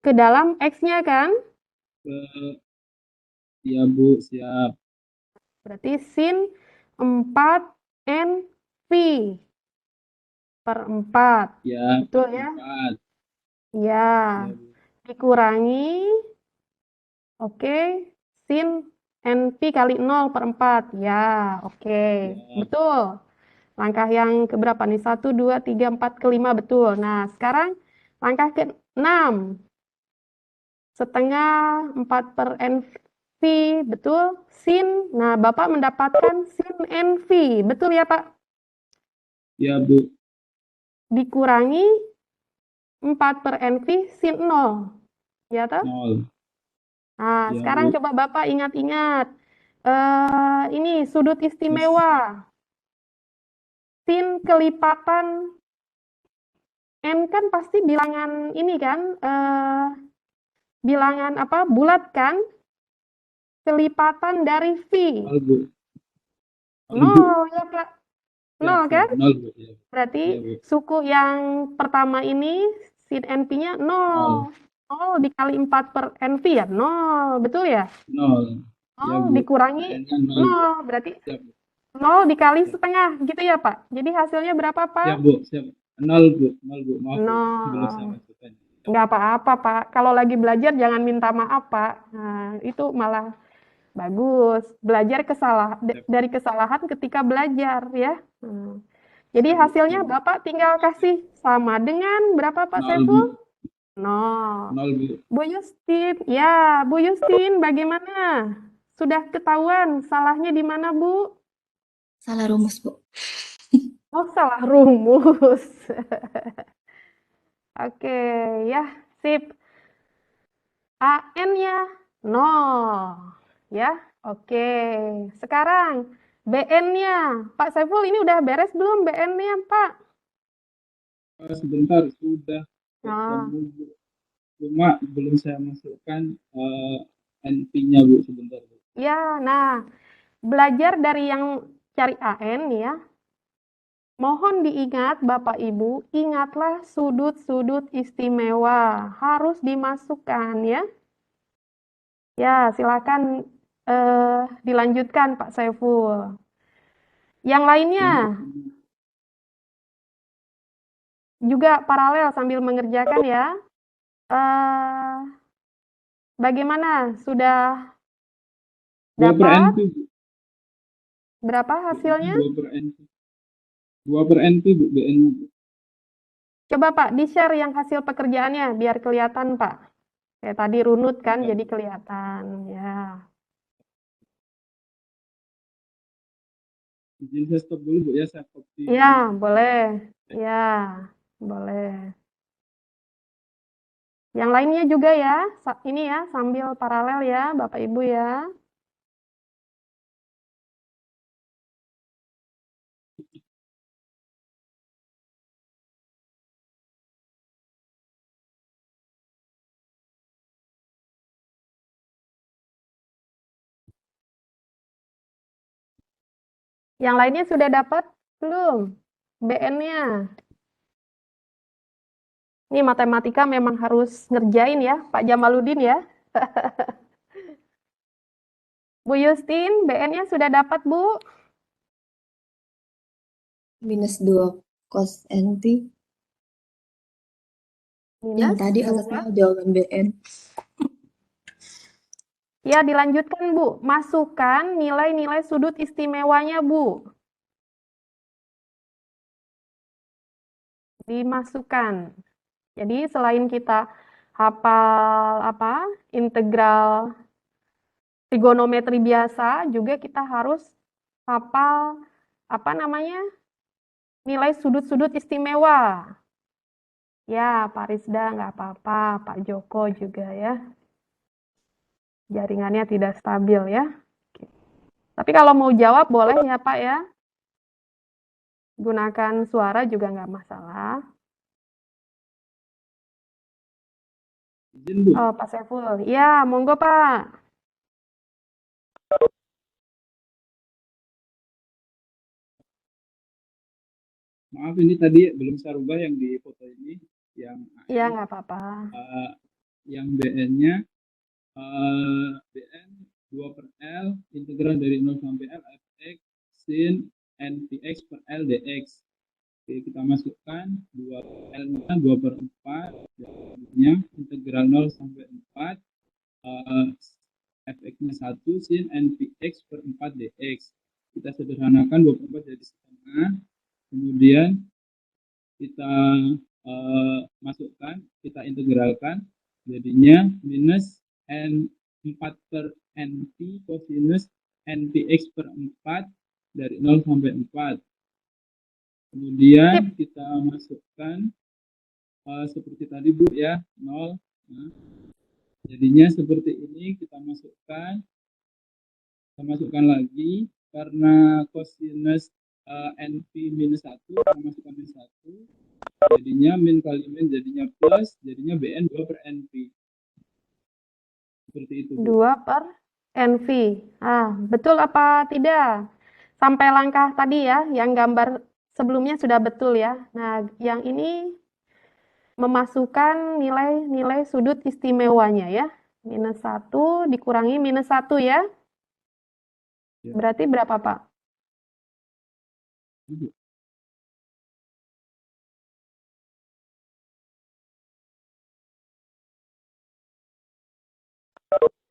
Ke dalam X-nya kan? Ya Bu, siap. Berarti sin 4 NV per 4. Ya, Betul ya? 4. Ya. Ya Bu. Dikurangi, oke, sin NV kali 0 per 4. Ya, oke. Ya. Betul. Langkah yang keberapa nih? 1, 2, 3, 4, kelima, betul. Nah, sekarang langkah ke-6. Setengah 4 per NV, betul. Sin, nah Bapak mendapatkan sin NV, betul ya Pak? Ya Bu. Dikurangi 4 per NV sin 0. Ya toh? 0. Nah, Ya sekarang Bu. coba Bapak ingat-ingat. Ini sudut istimewa. Sin kelipatan N kan pasti bilangan ini kan, bilangan apa? Bulat kan? Kelipatan dari V. 0 Bu. 0 ya Pak. Siap, 0 siap. kan? 0 Bu. Ya. Berarti Ya Bu. suku yang pertama ini sin NP-nya 0. 0 dikali 4 per NV ya 0. Betul ya? 0. Ya 0 Bu. dikurangi AN-nya 0. 0. Berarti Siap Bu. 0 dikali setengah gitu ya Pak? Jadi hasilnya berapa Pak? Siap Bu. Siap. 0 Bu. 0 Bu. Maaf Bu. 0. Belum saya masukkan. Nggak apa-apa Pak. Kalau lagi belajar jangan minta maaf Pak. Nah, itu malah bagus. Belajar dari kesalahan ketika belajar ya. Jadi hasilnya Bapak tinggal kasih sama dengan berapa Pak 0 Bu. Saiful? 0. 0 Bu. Bu Justin, ya Bu Justin bagaimana? Sudah ketahuan salahnya di mana Bu? Salah rumus, Bu. Oh salah rumus. Oke ya sip. AN-nya 0 ya. Oke. Sekarang BN-nya. Pak Saiful ini udah beres belum BN-nya Pak? Sebentar, sudah Nah, ketemu Bu. Cuma belum saya masukkan NP-nya Bu, sebentar Bu. ya, nah belajar dari yang cari AN ya. Mohon diingat Bapak Ibu, ingatlah sudut-sudut istimewa harus dimasukkan ya. Ya, silakan dilanjutkan Pak Saiful. Yang lainnya juga paralel sambil mengerjakan ya. Bagaimana? Sudah 2 per dapat? NP Bu. Berapa hasilnya? 2 per NP. 2 per NP Bu, BN-nya Bu. Coba Pak, di-share yang hasil pekerjaannya biar kelihatan Pak. Kayak tadi runut kan, Ya. jadi kelihatan. Ya. Izin saya stop dulu Bu ya, saya copy. Ya, boleh. Ya, boleh. Yang lainnya juga ya, ini ya, sambil paralel ya, Bapak Ibu ya. Yang lainnya sudah dapat belum? BN-nya. Ini matematika memang harus ngerjain ya, Pak Jamaludin ya. Bu Yustin, BN-nya sudah dapat, Bu? Minus 2 cos NP. Yang Minus tadi 2. atasnya jawaban BN. Ya, dilanjutkan, Bu. Masukkan nilai-nilai sudut istimewanya, Bu. Dimasukkan. Jadi, selain kita hafal integral trigonometri biasa, juga kita harus hafal nilai sudut-sudut istimewa. Ya, Pak Rizda nggak apa-apa, Pak Joko juga ya. Jaringannya tidak stabil ya. Oke. Tapi kalau mau jawab boleh ya Pak ya. Gunakan suara juga nggak masalah. Izin Bu. Oh, Pak Saiful. Ya, monggo Pak. Maaf ini tadi belum saya rubah yang di foto ini, yang Ya, AN, nggak apa-apa. yang BN-nya BN 2 per L integral dari 0 sampai L fx sin npx per L dx. Oke, kita masukkan 2 L-nya 2 per 4, jadinya integral 0 sampai 4, fx-nya 1 sin npx per 4 dx. Kita sederhanakan 2 per 4 jadi setengah, kemudian kita masukkan, kita integralkan, jadinya minus n4 per np cosinus npx per 4 dari 0 sampai 4. Kemudian kita masukkan seperti tadi Bu ya, 0. Nah, jadinya seperti ini, kita masukkan lagi, karena cosinus np minus 1, kita masukkan minus 1, jadinya min kali min jadinya plus, jadinya bn 2 per np. Seperti itu Bu. 2 per NV. Betul apa tidak? Sampai langkah tadi ya, yang gambar sebelumnya sudah betul ya. Nah, yang ini memasukkan nilai-nilai sudut istimewanya ya. Minus 1 dikurangi minus 1 ya. Ya. Berarti berapa Pak? Ibu.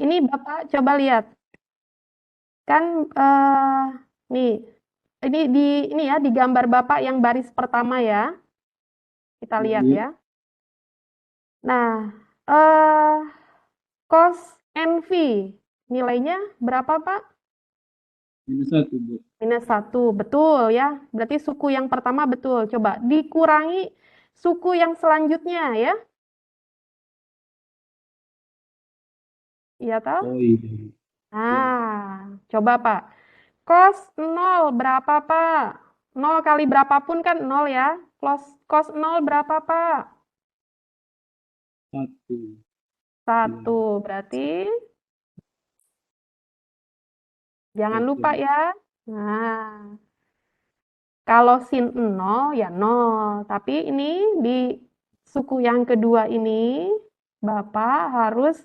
Ini Bapak coba lihat. Kan nih, ini ya di gambar Bapak yang baris pertama ya. Kita lihat Iya. ya. Nah, cos NV nilainya berapa Pak? Minus 1 Bu. Minus 1, betul ya. Berarti suku yang pertama betul. Coba dikurangi suku yang selanjutnya ya. Iya toh? Oh iya. Coba Pak. Cos 0 berapa Pak? 0 kali berapapun kan 0 ya. Cos 0 berapa Pak? 1. 1. Berarti jangan lupa ya. Nah, kalau sin 0 ya 0. Tapi ini di suku yang kedua ini Bapak harus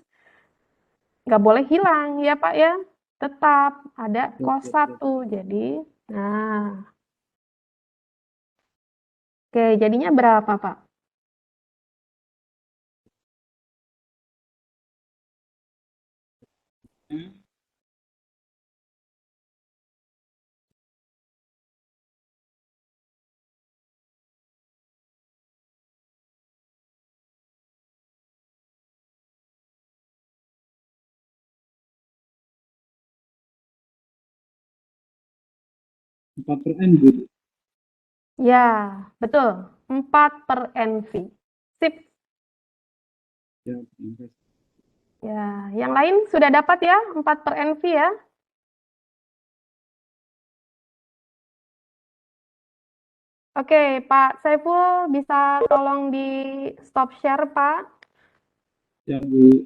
nggak boleh hilang ya Pak ya. Tetap ada cos 1. Jadi, nah. Oke, jadinya berapa Pak? Hmm. 4 per n Bu. Ya, betul. 4 per NV. Sip. Ya, Ya, yang lain sudah dapat ya 4 per NV ya. Oke, Pak Saiful bisa tolong di stop share Pak. Ya Bu.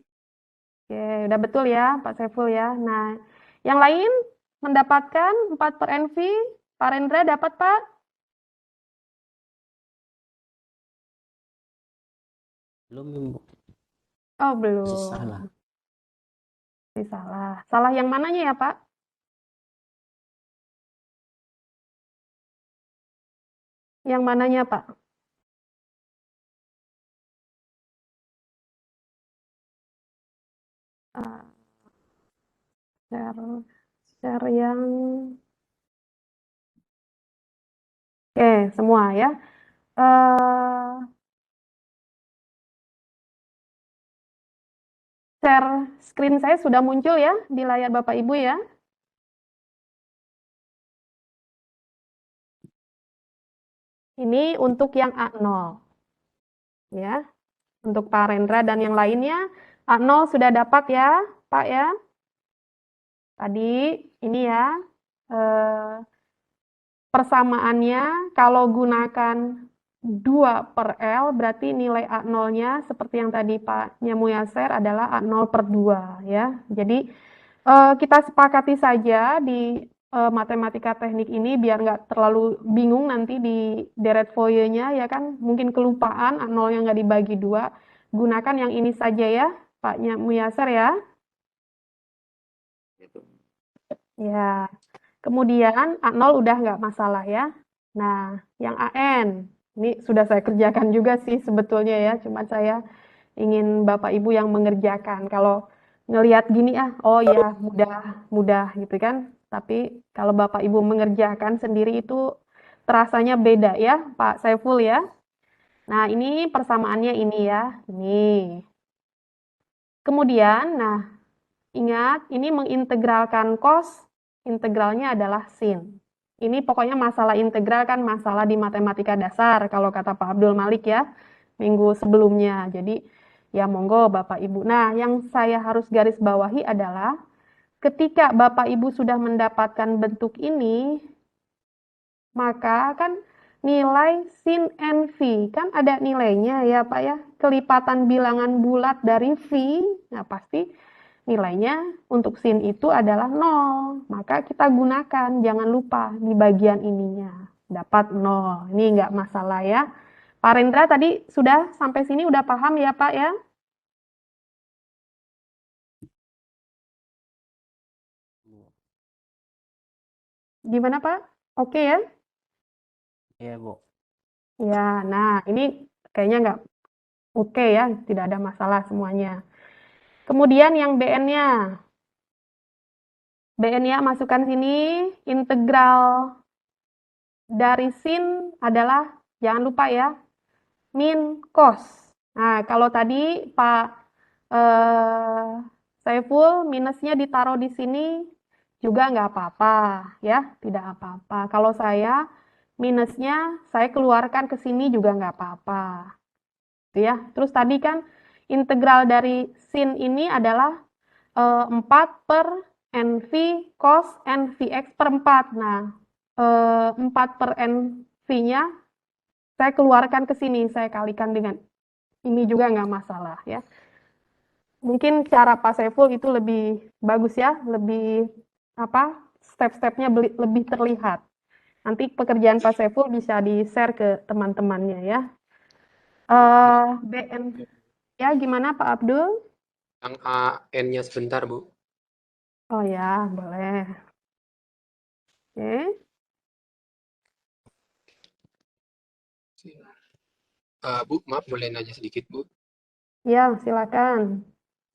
Oke, udah betul ya Pak Saiful ya. Nah, yang lain mendapatkan 4 per NV. Pak Rendra dapat Pak? Belum, Bu. Oh, belum. Masih salah. Masih salah. Salah yang mananya ya Pak? Yang mananya Pak? Share yang oke, semua ya. Share screen saya sudah muncul ya di layar Bapak Ibu ya. Ini untuk yang A0. Ya. Untuk Pak Rendra dan yang lainnya, A0 sudah dapat ya. Pak ya. Tadi ini ya, persamaannya kalau gunakan 2/L berarti nilai A0-nya seperti yang tadi Pak Nyamuyaser adalah A0/2 ya. Jadi kita sepakati saja di matematika teknik ini biar nggak terlalu bingung nanti di deret foyenya ya kan, mungkin kelupaan A0-nya nggak dibagi 2. Gunakan yang ini saja ya Pak Nyamuyaser ya. Gitu. Ya, kemudian A0 udah nggak masalah ya. Nah, yang AN, ini sudah saya kerjakan juga sih sebetulnya ya, cuma saya ingin Bapak Ibu yang mengerjakan. Kalau ngelihat gini oh ya mudah gitu kan. Tapi kalau Bapak Ibu mengerjakan sendiri itu terasanya beda ya, Pak Saiful ya. Nah, ini persamaannya ini ya, ini. Kemudian, nah ingat ini mengintegralkan cos, integralnya adalah sin. Ini pokoknya masalah integral kan masalah di matematika dasar kalau kata Pak Abdul Malik ya, minggu sebelumnya. Jadi ya monggo Bapak Ibu. Nah, yang saya harus garis bawahi adalah ketika Bapak Ibu sudah mendapatkan bentuk ini, maka kan nilai sin n V kan ada nilainya ya Pak ya. Kelipatan bilangan bulat dari V, nah pasti nilainya untuk sin itu adalah 0. Maka kita gunakan, jangan lupa di bagian ininya. Dapat 0. Ini enggak masalah ya. Pak Rendra tadi sudah sampai sini udah paham ya Pak ya? Gimana Pak? Oke ya? Iya, Bu. Ya, nah ini kayaknya nggak oke ya, tidak ada masalah semuanya. Kemudian yang BN-nya. BN-nya masukkan sini, integral dari sin adalah, jangan lupa ya, min cos. Nah, kalau tadi Pak Saiful minusnya ditaruh di sini juga nggak apa-apa ya, tidak apa-apa. Kalau saya minusnya saya keluarkan ke sini juga nggak apa-apa. Gitu ya. Terus tadi kan integral dari sin ini adalah 4/NV cos NVX/4. Nah, 4/NV-nya saya keluarkan ke sini, saya kalikan dengan ini juga nggak masalah ya. Mungkin cara Pak Saiful itu lebih bagus ya, lebih apa step-stepnya lebih terlihat. Nanti pekerjaan Pak Saiful bisa di-share ke teman-temannya ya. BN ya gimana Pak Abdul? Yang AN-nya sebentar, Bu. Oh ya, boleh. Oke. Bu, maaf boleh nanya sedikit, Bu. Ya, silakan.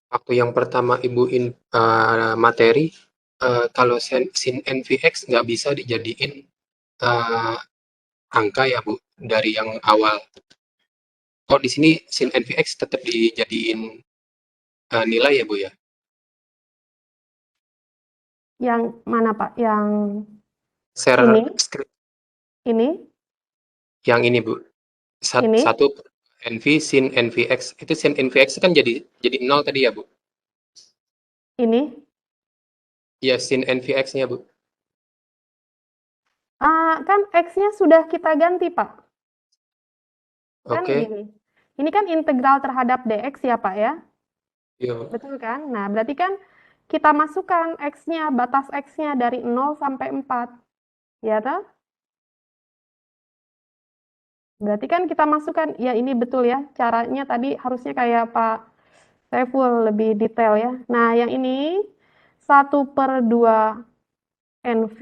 Waktu yang pertama Ibu materi, kalau sin NVX nggak bisa dijadiin angka ya, Bu, dari yang awal. Oh, di sini sin NVX tetap dijadiin nilai ya, Bu ya? Yang mana Pak? Yang Share ini? screen Ini? yang ini, Bu. Ini? Satu NV sin NVX. Itu sin NVX kan jadi 0 tadi ya, Bu? Ini? Iya, sin NVX-nya, Bu. Kan X-nya sudah kita ganti, Pak. Kan Oke. gini. Ini kan integral terhadap dx ya, Pak ya? Iya, Bu. Betul kan? Nah, berarti kan kita masukkan X-nya, batas X-nya dari 0 sampai 4. Ya, toh? Berarti kan kita masukkan, ya ini betul ya, caranya tadi harusnya kayak Pak Saiful lebih detail ya. Nah, yang ini 1/2 NV,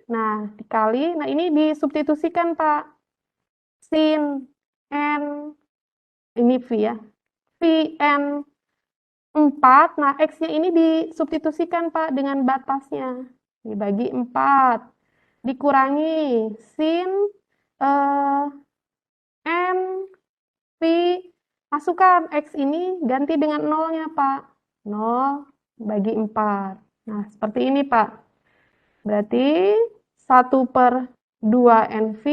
nah dikali, nah ini disubstitusikan Pak, sin N, ini V ya, Vn 4, nah X-nya ini disubstitusikan Pak dengan batasnya, dibagi 4, dikurangi sin N, V, masukkan X ini ganti dengan nolnya Pak, 0 bagi 4, nah seperti ini Pak. Berarti 1/2 NV.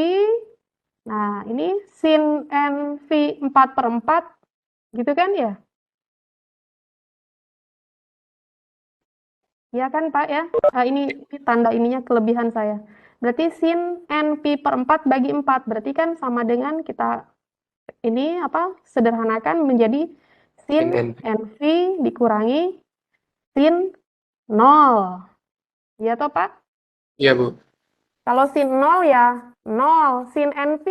Nah, ini sin NV 4/4. Gitu kan ya? Ya kan Pak ya? Ini tanda ininya kelebihan saya. Berarti sin NV per 4 bagi 4. Berarti kan sama dengan kita ini sederhanakan menjadi sin Sin NV dikurangi sin 0. Ya toh Pak? Iya, Bu. Kalau sin 0 ya 0. Sin NV,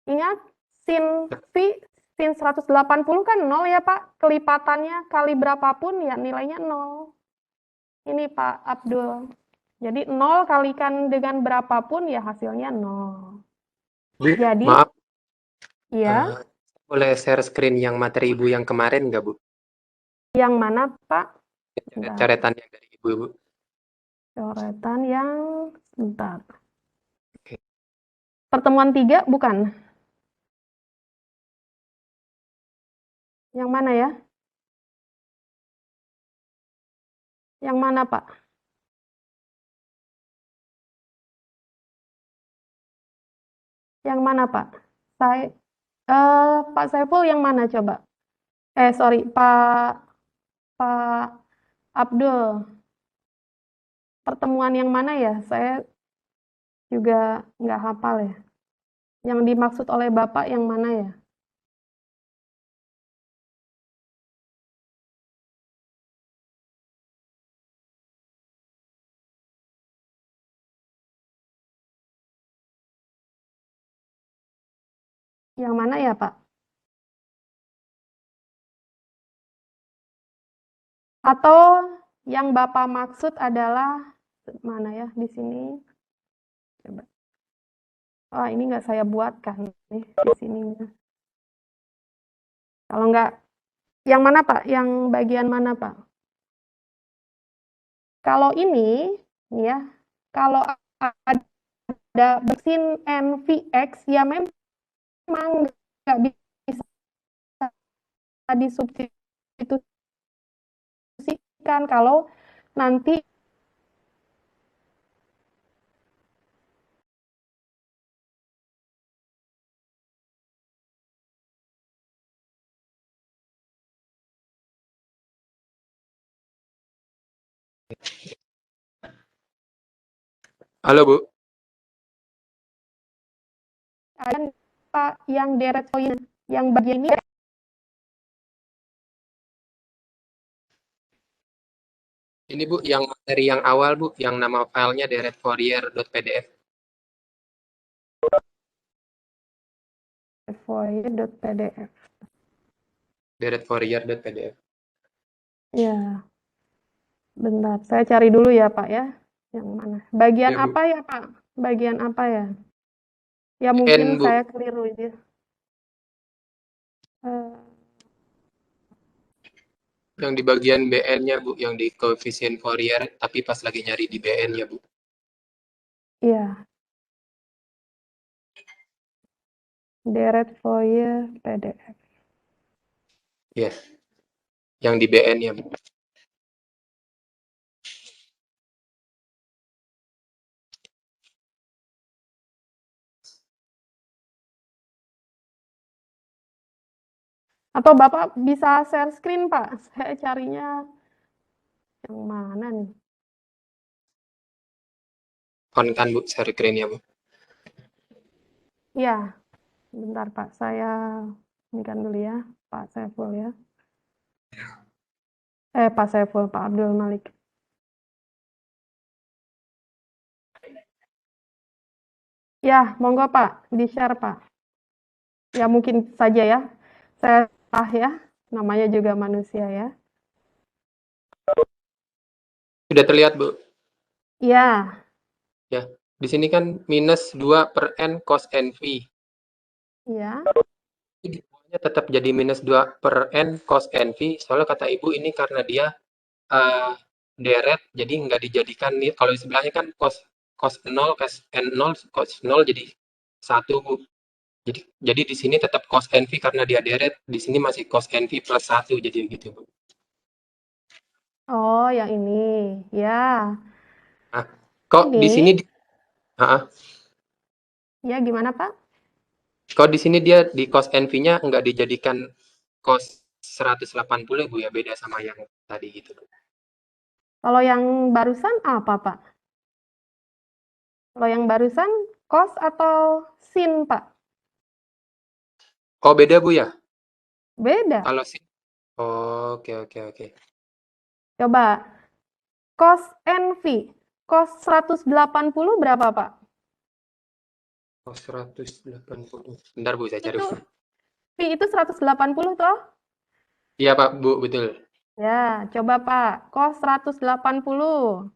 ingat sin V, sin 180 kan 0 ya Pak? Kelipatannya kali berapapun ya nilainya 0. Ini Pak Abdul. Jadi 0 kalikan dengan berapapun ya hasilnya 0. Bu, Jadi, maaf, ya, boleh share screen yang materi Ibu yang kemarin nggak, Bu? yang mana Pak? Coret-coretan yang dari Ibu, Bu. Coretan yang, sebentar. Oke. Pertemuan 3 bukan? Yang mana ya? Yang mana Pak? Yang mana Pak? Pak Saiful yang mana coba? Sorry, Pak Abdul. Pertemuan yang mana ya? Saya juga nggak hafal ya. Yang dimaksud oleh Bapak yang mana ya? Yang mana ya Pak? Atau yang Bapak maksud adalah mana ya di sini? Coba. Oh, ini nggak saya buatkan nih di sininya. Kalau nggak, yang mana Pak? Yang bagian mana Pak? Kalau ini, ya, kalau ada sin NVX, ya memang nggak bisa disubstitusikan kalau nanti Halo, Bu. ada Pak yang deret poin, yang bagian ini Ini, Bu, yang materi yang awal, Bu, yang nama filenya deretfourier.pdf. foyer.pdf. Deretfourier.pdf. Ya, bentar, saya cari dulu ya Pak ya. Yang mana? Bagian Ya, Bu. apa ya Pak? Bagian apa ya? Ya mungkin Bu. saya keliru aja. Yang di bagian BN-nya, Bu, yang di koefisien Fourier, tapi pas lagi nyari di BN-nya, Bu. Iya. Deret foyer PDF. Yes. Yang di BN-nya, Bu. Atau Bapak bisa share screen Pak? Saya carinya yang mana nih? On kan, Bu, share screen-nya, Bu. Iya, bentar Pak, saya inikan dulu ya, Pak Saiful ya. Pak Saiful, Pak Abdul Malik. Ya, monggo Pak, di-share Pak. Ya mungkin saja ya, saya salah ya, namanya juga manusia ya. Sudah terlihat, Bu? Iya. Ya, di sini kan minus 2 per N cos NV. Iya. Di bawahnya tetap jadi minus 2 per N cos NV, soalnya kata Ibu ini karena dia deret, jadi nggak dijadikan, kalau di sebelahnya kan cos 0, cos N0, cos 0 jadi 1, Bu. Jadi di sini tetap cos NV karena dia deret, di sini masih cos NV plus 1, jadi gitu, Bu. Oh, yang ini. Ya. Nah, kok di sini Ini, ya gimana Pak? kok di sini dia di cos NV-nya nggak dijadikan cos 180, Bu, ya, beda sama yang tadi gitu, Bu. Kalau yang barusan apa, Pak? Kalau yang barusan cos atau sin, Pak? Oh, beda Bu ya? Beda. Kalau sin. Oh, oke. Coba cos NV. Cos 180 berapa, Pak? Oh, 180. Bentar Bu, saya cari. Itu V itu 180 toh? Iya Pak, Bu, betul. Ya, coba Pak. Cos 180.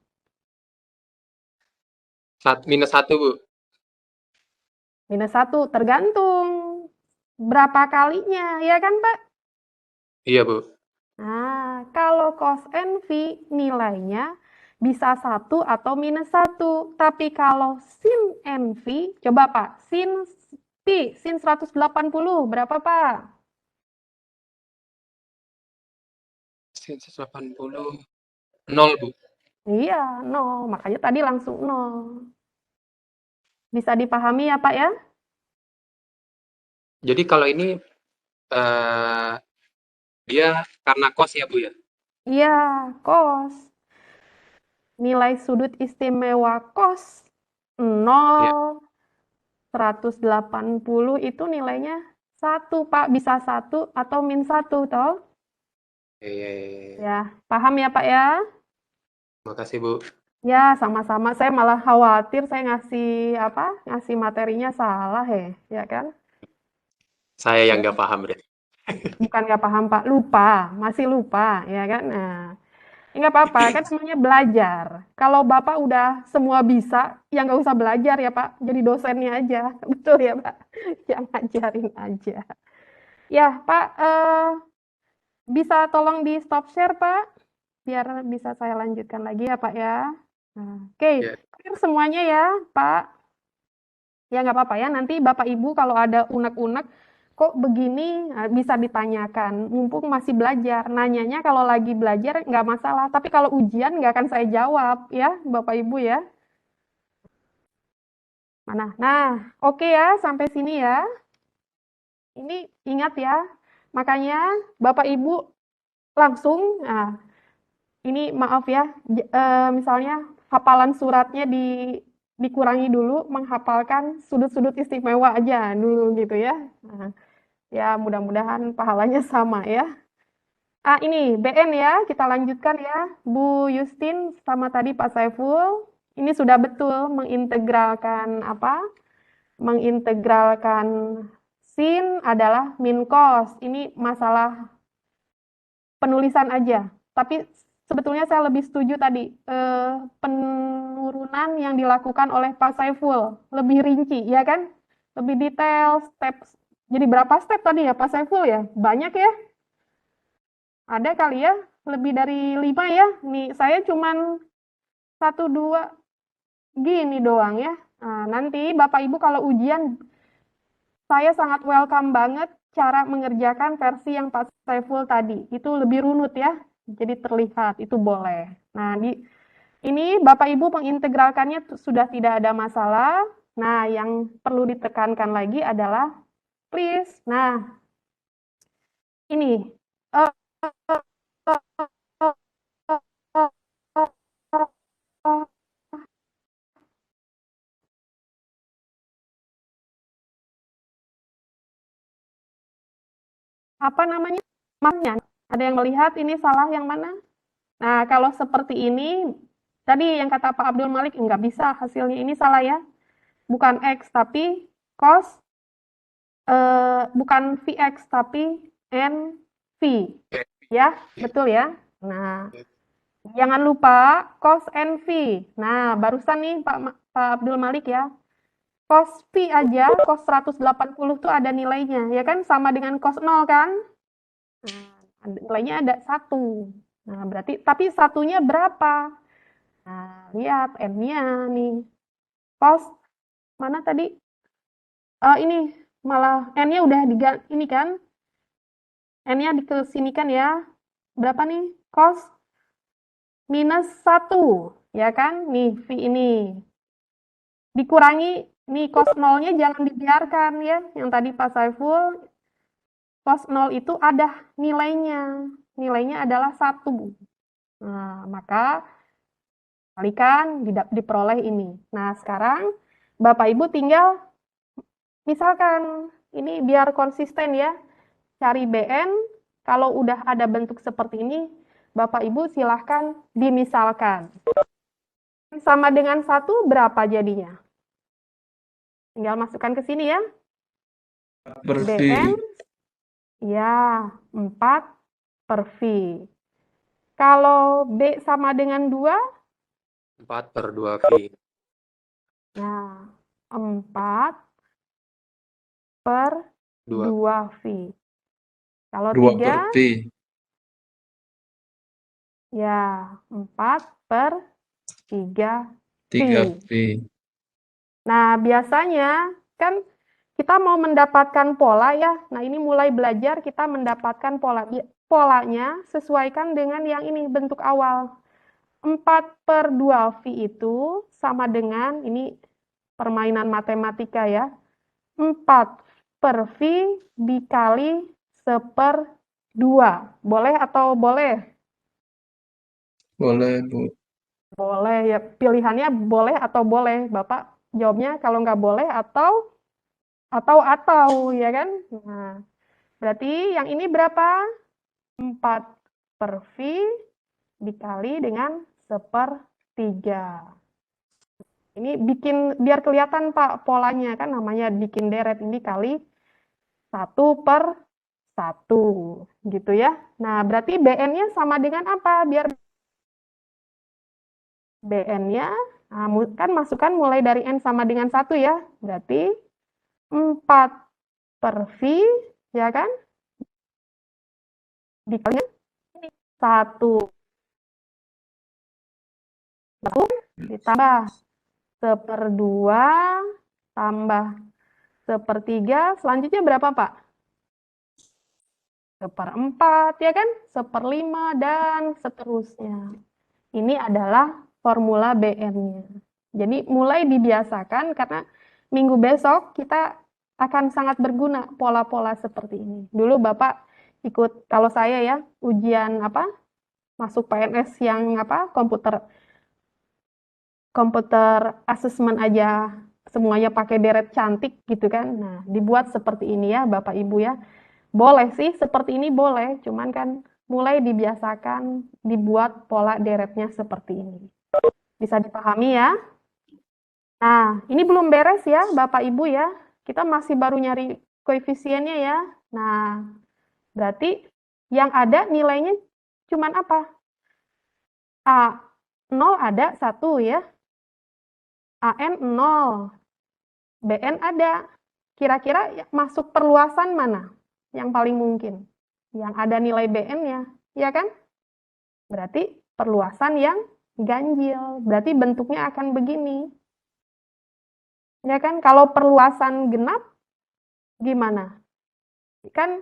Minus 1 Bu. Minus 1, tergantung berapa kalinya, ya kan, Pak? Iya Bu. Nah, kalau cos NV nilainya bisa 1 atau minus 1. Tapi kalau sin NV, coba Pak, sin P, sin 180, berapa Pak? Sin 180. 0 Bu. Iya, 0. Makanya tadi langsung 0. Bisa dipahami ya Pak ya? Jadi kalau ini dia karena cos ya Bu ya? Iya, cos. Nilai sudut istimewa cos 0, Iya. 180 itu nilainya 1, Pak. Bisa 1 atau min 1, toh? Iya. Ya, paham ya, Pak ya? Makasih Bu. Ya, sama-sama. Saya malah khawatir saya ngasih materinya salah ya kan? Saya yang Ya, nggak paham deh. bukan nggak paham, Pak. Lupa, masih lupa, ya kan? Nah, nggak apa-apa, kan namanya belajar. Kalau Bapak udah semua bisa, ya nggak usah belajar ya, Pak. Jadi dosennya aja. Betul ya, Pak? Yang ngajarin aja. Ya, Pak, bisa tolong di stop share, Pak? Biar bisa saya lanjutkan lagi ya, Pak ya. Nah, oke, Ya. clear semuanya ya, Pak. Ya nggak apa-apa ya, nanti Bapak Ibu kalau ada unek-unek, kok begini, bisa ditanyakan. Mumpung masih belajar, nanyanya kalau lagi belajar nggak masalah. Tapi kalau ujian nggak akan saya jawab ya, Bapak Ibu ya. Mana? Nah, oke ya, sampai sini ya. Ini ingat ya, makanya Bapak Ibu langsung, nah, ini maaf ya, misalnya hafalan suratnya dikurangi dulu, menghafalkan sudut-sudut istimewa aja dulu gitu ya. Nah, ya mudah-mudahan pahalanya sama ya. Ini BN ya, kita lanjutkan ya. Bu Justin sama tadi Pak Saiful, ini sudah betul mengintegralkan apa? Mengintegralkan sin adalah min cos. Ini masalah penulisan aja. Tapi sebetulnya saya lebih setuju tadi penurunan yang dilakukan oleh Pak Saiful lebih rinci, ya kan? Lebih detail, step. Jadi berapa step tadi ya Pak Saiful ya? Banyak ya? Ada kali ya? Lebih dari 5 ya? Nih saya cuman 1, 2 gini doang ya. Nah, nanti Bapak Ibu kalau ujian saya sangat welcome banget cara mengerjakan versi yang Pak Saiful tadi. Itu lebih runut ya. Jadi terlihat, itu boleh. Nah, ini Bapak Ibu mengintegralkannya sudah tidak ada masalah. Nah, yang perlu ditekankan lagi adalah please. Nah, ini apa namanya? Maknya. Ada yang melihat ini salah yang mana? Nah, kalau seperti ini, tadi yang kata Pak Abdul Malik, nggak bisa hasilnya ini salah ya. Bukan X, tapi cos, bukan VX, tapi NV. Ya, betul ya. Nah, jangan lupa cos NV. Nah, barusan nih Pak Abdul Malik ya. Cos V aja, cos 180 tuh ada nilainya, ya kan? Sama dengan cos 0 kan? Nah, nilainya ada 1. Nah, berarti, tapi satunya berapa? Nah, lihat N-nya nih. Cos, mana tadi? Ini, malah N-nya udah ini kan? N-nya dikesinikan ya. Berapa nih? Cos minus 1, ya kan? Nih, V ini. Dikurangi, nih cos 0-nya jangan dibiarkan ya. Yang tadi Pak Saiful, cos 0 itu ada nilainya. Nilainya adalah 1. Nah, maka Kalikan, diperoleh ini. Nah, sekarang Bapak Ibu tinggal, misalkan, ini biar konsisten ya, cari BN, kalau udah ada bentuk seperti ini, Bapak Ibu silahkan dimisalkan. Sama dengan 1 berapa jadinya? Tinggal masukkan ke sini ya. Per V. BN, ya, 4 per V. Kalau B sama dengan 2, 4 per 2V. nah, 4 per 2. 2V. Kalau 2 3, per V. ya, 4 per 3V. 3V. Nah, biasanya kan kita mau mendapatkan pola ya. Nah, ini mulai belajar kita mendapatkan pola. Polanya sesuaikan dengan yang ini, bentuk awal. 4 per 2V itu sama dengan, ini permainan matematika ya, 4 per V dikali 1/2. Boleh atau boleh? Boleh, Bu. Boleh ya, pilihannya boleh atau boleh. Bapak jawabnya kalau nggak boleh atau ya kan? Nah, berarti yang ini berapa? 4 per V dikali dengan 1/3. Ini bikin biar kelihatan Pak polanya kan, namanya bikin deret, ini kali 1/1 gitu ya. Nah, berarti BN-nya sama dengan apa? Biar BN-nya, nah, kan masukkan mulai dari N sama dengan 1 ya. Berarti 4 per V, ya kan? Dikali 1. Ditambah 1/2 tambah 1/3, selanjutnya berapa Pak? 1/4 ya kan? 1/5 dan seterusnya. Ini adalah formula BN-nya. Jadi mulai dibiasakan karena minggu besok kita akan sangat berguna pola-pola seperti ini. Dulu Bapak ikut, kalau saya ya, ujian apa? Masuk PNS yang apa? Komputer assessment aja semuanya pakai deret cantik gitu kan. Nah, dibuat seperti ini ya Bapak Ibu ya. Boleh sih seperti ini boleh, cuman kan mulai dibiasakan dibuat pola deretnya seperti ini. Bisa dipahami ya? Nah, ini belum beres ya Bapak Ibu ya. Kita masih baru nyari koefisiennya ya. Nah, berarti yang ada nilainya cuman apa? A0 ada 1 ya. AN 0. BN ada. Kira-kira masuk perluasan mana yang paling mungkin? Yang ada nilai BN-nya, ya kan? Berarti perluasan yang ganjil. Berarti bentuknya akan begini. Ya kan? Kalau perluasan genap, gimana? Kan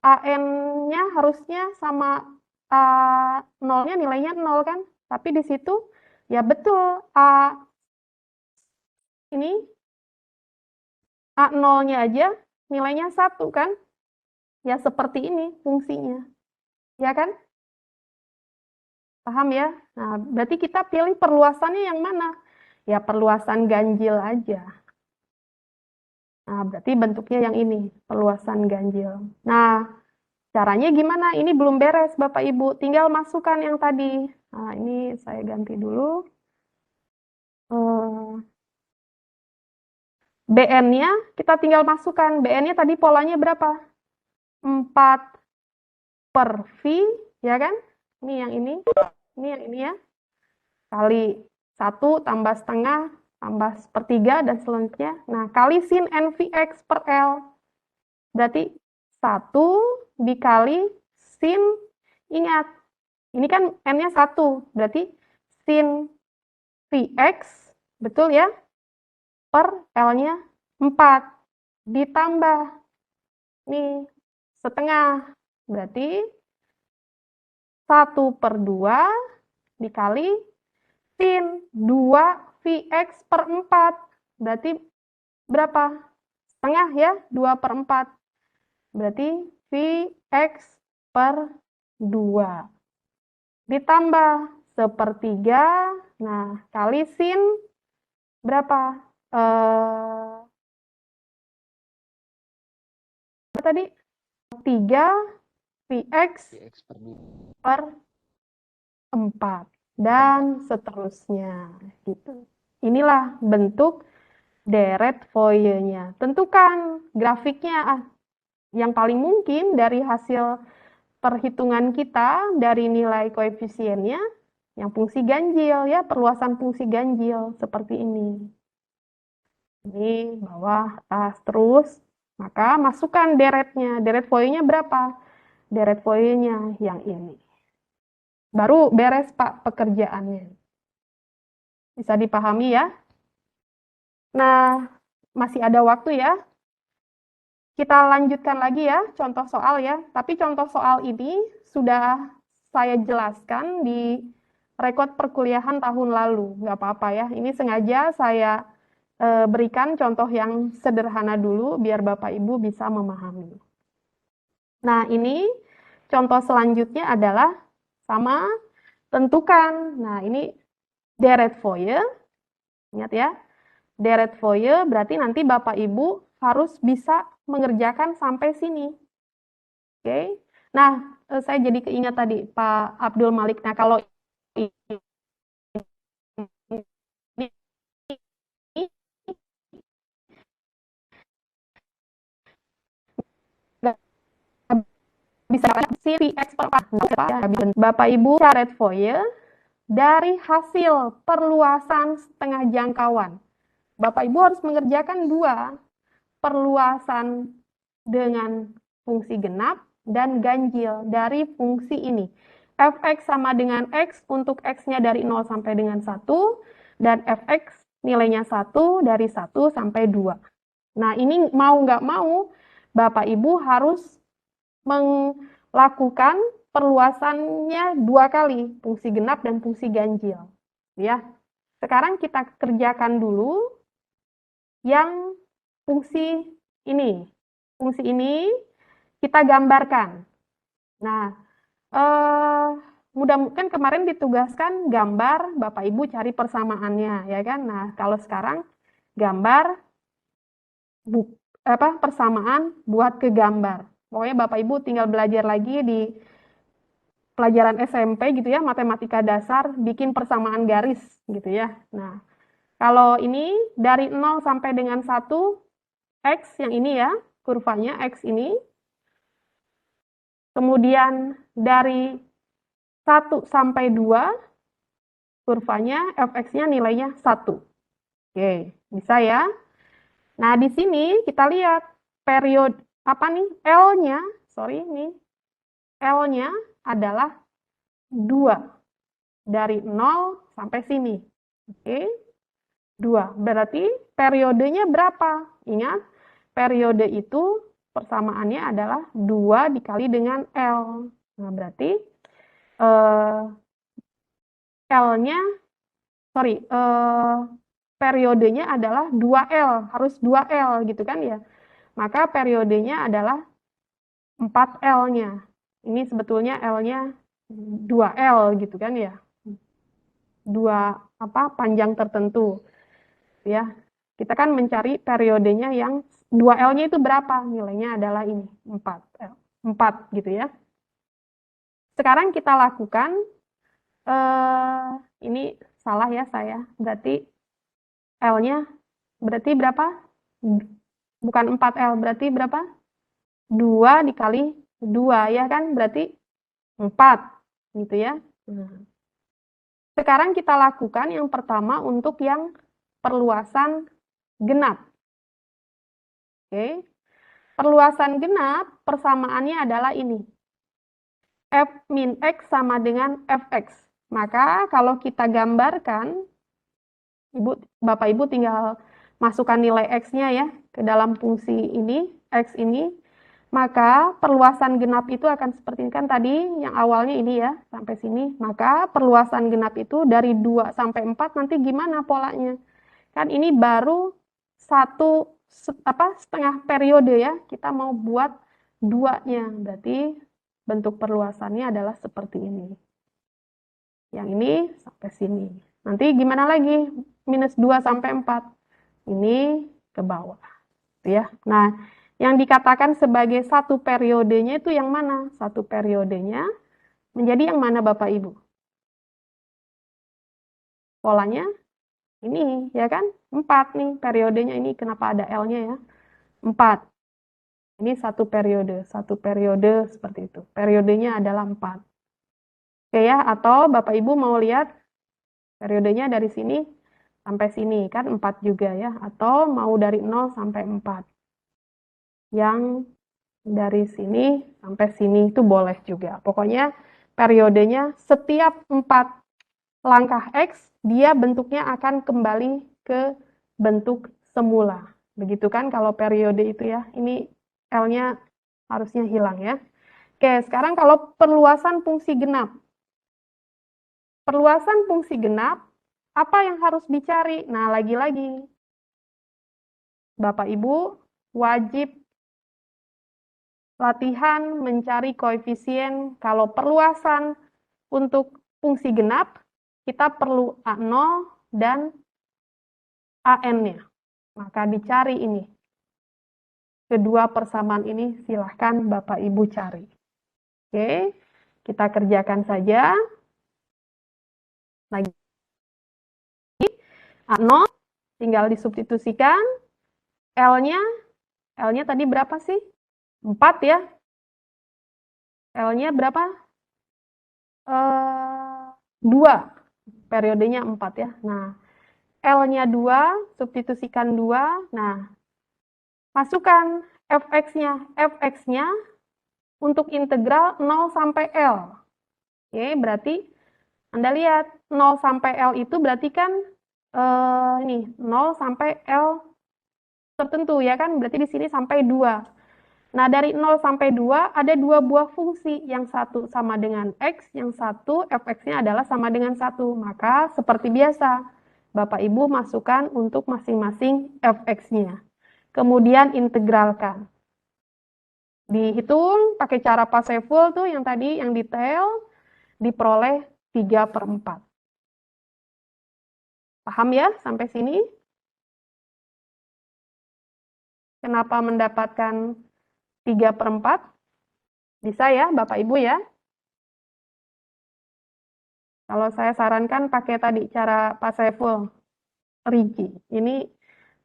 AN-nya harusnya sama A0-nya nilainya 0 kan? Tapi di situ, ya betul, ini A0-nya aja nilainya 1 kan? Ya seperti ini fungsinya. Ya kan? Paham ya? Nah, berarti kita pilih perluasannya yang mana? Ya perluasan ganjil aja. Nah, berarti bentuknya yang ini, perluasan ganjil. Nah, caranya gimana? Ini belum beres Bapak Ibu, tinggal masukkan yang tadi. Nah, ini saya ganti dulu. BN-nya kita tinggal masukkan. BN-nya tadi polanya berapa? 4 per V, ya kan? Ini yang ini ya. Kali 1 tambah setengah, tambah 1/3, dan selanjutnya. Nah, kali sin NVX per L. Berarti 1 dikali sin, ingat, ini kan N-nya 1, berarti sin VX, betul ya? Per L-nya 4. Ditambah, nih, setengah. Berarti 1/2 dikali sin 2VX per 4. Berarti berapa? Setengah ya, 2/4. Berarti VX per 2. Ditambah sepertiga. Nah, kali sin berapa? Tadi 3 Px per 4 dan seterusnya gitu. Inilah bentuk deret Fourier-nya. Tentukan grafiknya yang paling mungkin dari hasil perhitungan kita dari nilai koefisiennya yang fungsi ganjil ya, perluasan fungsi ganjil seperti ini. Ini bawah, atas, terus. Maka masukkan deretnya. Deret Fourier-nya berapa? Deret Fourier-nya yang ini. Baru beres Pak pekerjaannya. Bisa dipahami ya? Nah, masih ada waktu ya. Kita lanjutkan lagi ya, contoh soal ya. Tapi contoh soal ini sudah saya jelaskan di rekod perkuliahan tahun lalu. Nggak apa-apa ya, ini sengaja saya berikan contoh yang sederhana dulu biar Bapak Ibu bisa memahami. Nah, ini contoh selanjutnya adalah sama tentukan. Nah, ini deret Fourier. Ingat ya, deret Fourier berarti nanti Bapak Ibu harus bisa mengerjakan sampai sini. Oke. Nah, saya jadi keingat tadi Pak Abdul Malik. Nah, kalau ini bisa si Px per 4. Bapak Ibu deret Fourier dari hasil perluasan setengah jangkauan. Bapak Ibu harus mengerjakan dua, perluasan dengan fungsi genap dan ganjil dari fungsi ini. Fx sama dengan x untuk x-nya dari 0 sampai dengan 1, dan fx nilainya 1 dari 1 sampai 2. Nah, ini mau nggak mau, Bapak Ibu harus melakukan perluasannya dua kali, fungsi genap dan fungsi ganjil. Ya. Sekarang kita kerjakan dulu yang fungsi ini. Fungsi ini kita gambarkan. Nah, kan kemarin ditugaskan gambar, Bapak Ibu cari persamaannya, ya kan? Nah, kalau sekarang gambar persamaan buat ke gambar. Pokoknya Bapak Ibu tinggal belajar lagi di pelajaran SMP gitu ya, matematika dasar, bikin persamaan garis gitu ya. Nah, kalau ini dari 0 sampai dengan 1, X yang ini ya, kurvanya X ini. Kemudian dari 1 sampai 2, kurvanya Fx-nya nilainya 1. Oke, bisa ya. Nah, di sini kita lihat periode, L-nya, L-nya adalah 2. Dari 0 sampai sini. Oke, 2. Berarti periodenya berapa? Ingat, periode itu persamaannya adalah 2 dikali dengan L. Nah, berarti periodenya adalah 2L, harus 2L gitu kan ya. Maka periodenya adalah 4L-nya. Ini sebetulnya L-nya 2L gitu kan ya. 2 panjang tertentu. Ya. Kita kan mencari periodenya yang 2L-nya itu berapa? Nilainya adalah ini, 4L. 4 gitu ya. Sekarang kita lakukan, ini salah ya saya, berarti L-nya berarti berapa? Bukan 4L, berarti berapa? 2 dikali 2 ya kan, berarti 4 gitu ya. Nah. Sekarang kita lakukan yang pertama untuk yang perluasan genap. Oke. Perluasan genap persamaannya adalah ini. F min X sama dengan Fx. Maka kalau kita gambarkan, Bapak Ibu tinggal masukkan nilai X-nya ya ke dalam fungsi ini, X ini. Maka perluasan genap itu akan seperti ini kan tadi yang awalnya ini ya sampai sini. Maka perluasan genap itu dari 2 sampai 4 nanti gimana polanya? Kan ini baru setengah periode ya. Kita mau buat 2-nya. Berarti bentuk perluasannya adalah seperti ini. Yang ini sampai sini. Nanti gimana lagi? Minus 2 sampai 4. Ini ke bawah. Ya. Nah, yang dikatakan sebagai satu periodenya itu yang mana? Satu periodenya menjadi yang mana Bapak Ibu? Polanya ini, ya kan? 4 nih periodenya ini. Kenapa ada L-nya ya? 4. Ini satu periode seperti itu. Periodenya adalah 4. Oke ya, atau Bapak Ibu mau lihat periodenya dari sini sampai sini, kan 4 juga ya. Atau mau dari 0 sampai 4. Yang dari sini sampai sini itu boleh juga. Pokoknya periodenya setiap 4 langkah X, dia bentuknya akan kembali ke bentuk semula. Begitu kan kalau periode itu ya. Ini L-nya harusnya hilang ya. Oke, sekarang kalau perluasan fungsi genap. Perluasan fungsi genap, apa yang harus dicari? Nah, lagi-lagi, Bapak Ibu wajib latihan mencari koefisien. Kalau perluasan untuk fungsi genap, kita perlu A0 dan AN-nya. Maka dicari ini. Kedua persamaan ini silahkan Bapak Ibu cari. Oke, kita kerjakan saja. Lagi. A0 tinggal disubstitusikan. L-nya tadi berapa sih? 4 ya. L-nya berapa? 2. Periodenya 4 ya. Nah, L-nya 2, substitusikan 2. Nah, masukkan fx-nya. Fx-nya untuk integral 0 sampai L. Oke, berarti Anda lihat 0 sampai L itu berarti kan ini 0 sampai L tertentu ya kan? Berarti di sini sampai 2. Nah, dari 0 sampai 2 ada 2 buah fungsi. Yang satu sama dengan X, yang satu fx-nya adalah sama dengan 1. Maka seperti biasa, Bapak Ibu masukkan untuk masing-masing fx-nya. Kemudian integralkan. Dihitung pakai cara Passivhaus tuh yang tadi, yang detail, diperoleh 3/4. Paham ya sampai sini? Kenapa mendapatkan 3/4? Bisa ya Bapak Ibu ya? Kalau saya sarankan pakai tadi cara Passivhaus, Ricci. Ini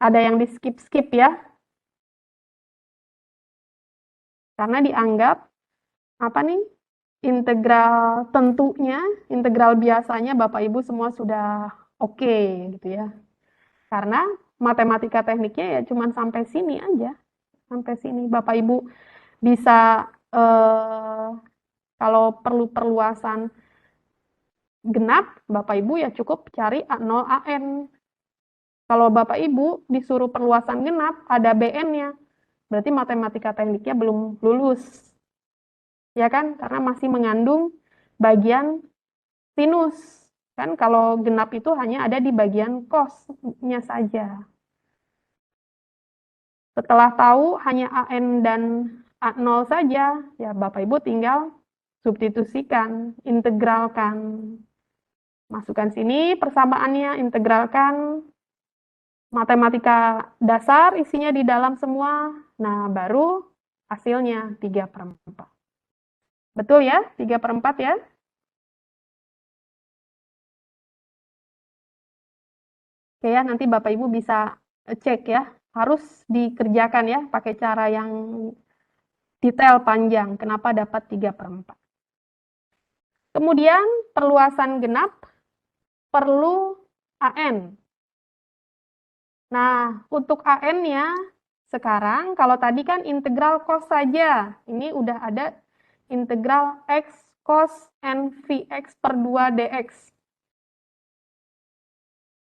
ada yang di skip-skip ya. Karena dianggap apa nih? Integral tentunya, integral biasanya Bapak Ibu semua sudah oke gitu ya. Karena matematika tekniknya ya cuma sampai sini aja. Sampai sini Bapak Ibu bisa kalau perlu perluasan genap, Bapak Ibu ya cukup cari A0 AN. Kalau Bapak Ibu disuruh perluasan genap, ada BN-nya. Berarti matematika tekniknya belum lulus. Ya kan? Karena masih mengandung bagian sinus. Kan kalau genap itu hanya ada di bagian cos-nya saja. Setelah tahu hanya AN dan A0 saja, ya Bapak Ibu tinggal substitusikan, integralkan. Masukkan sini persamaannya, integralkan. Matematika dasar isinya di dalam semua. Nah, baru hasilnya 3/4. Betul ya? 3/4 ya? Oke ya, nanti Bapak Ibu bisa cek ya. Harus dikerjakan ya, pakai cara yang detail panjang. Kenapa dapat 3/4? Kemudian perluasan genap perlu AN. Nah, untuk AN-nya sekarang, kalau tadi kan integral cos saja. Ini udah ada integral X cos NVX per 2 dx.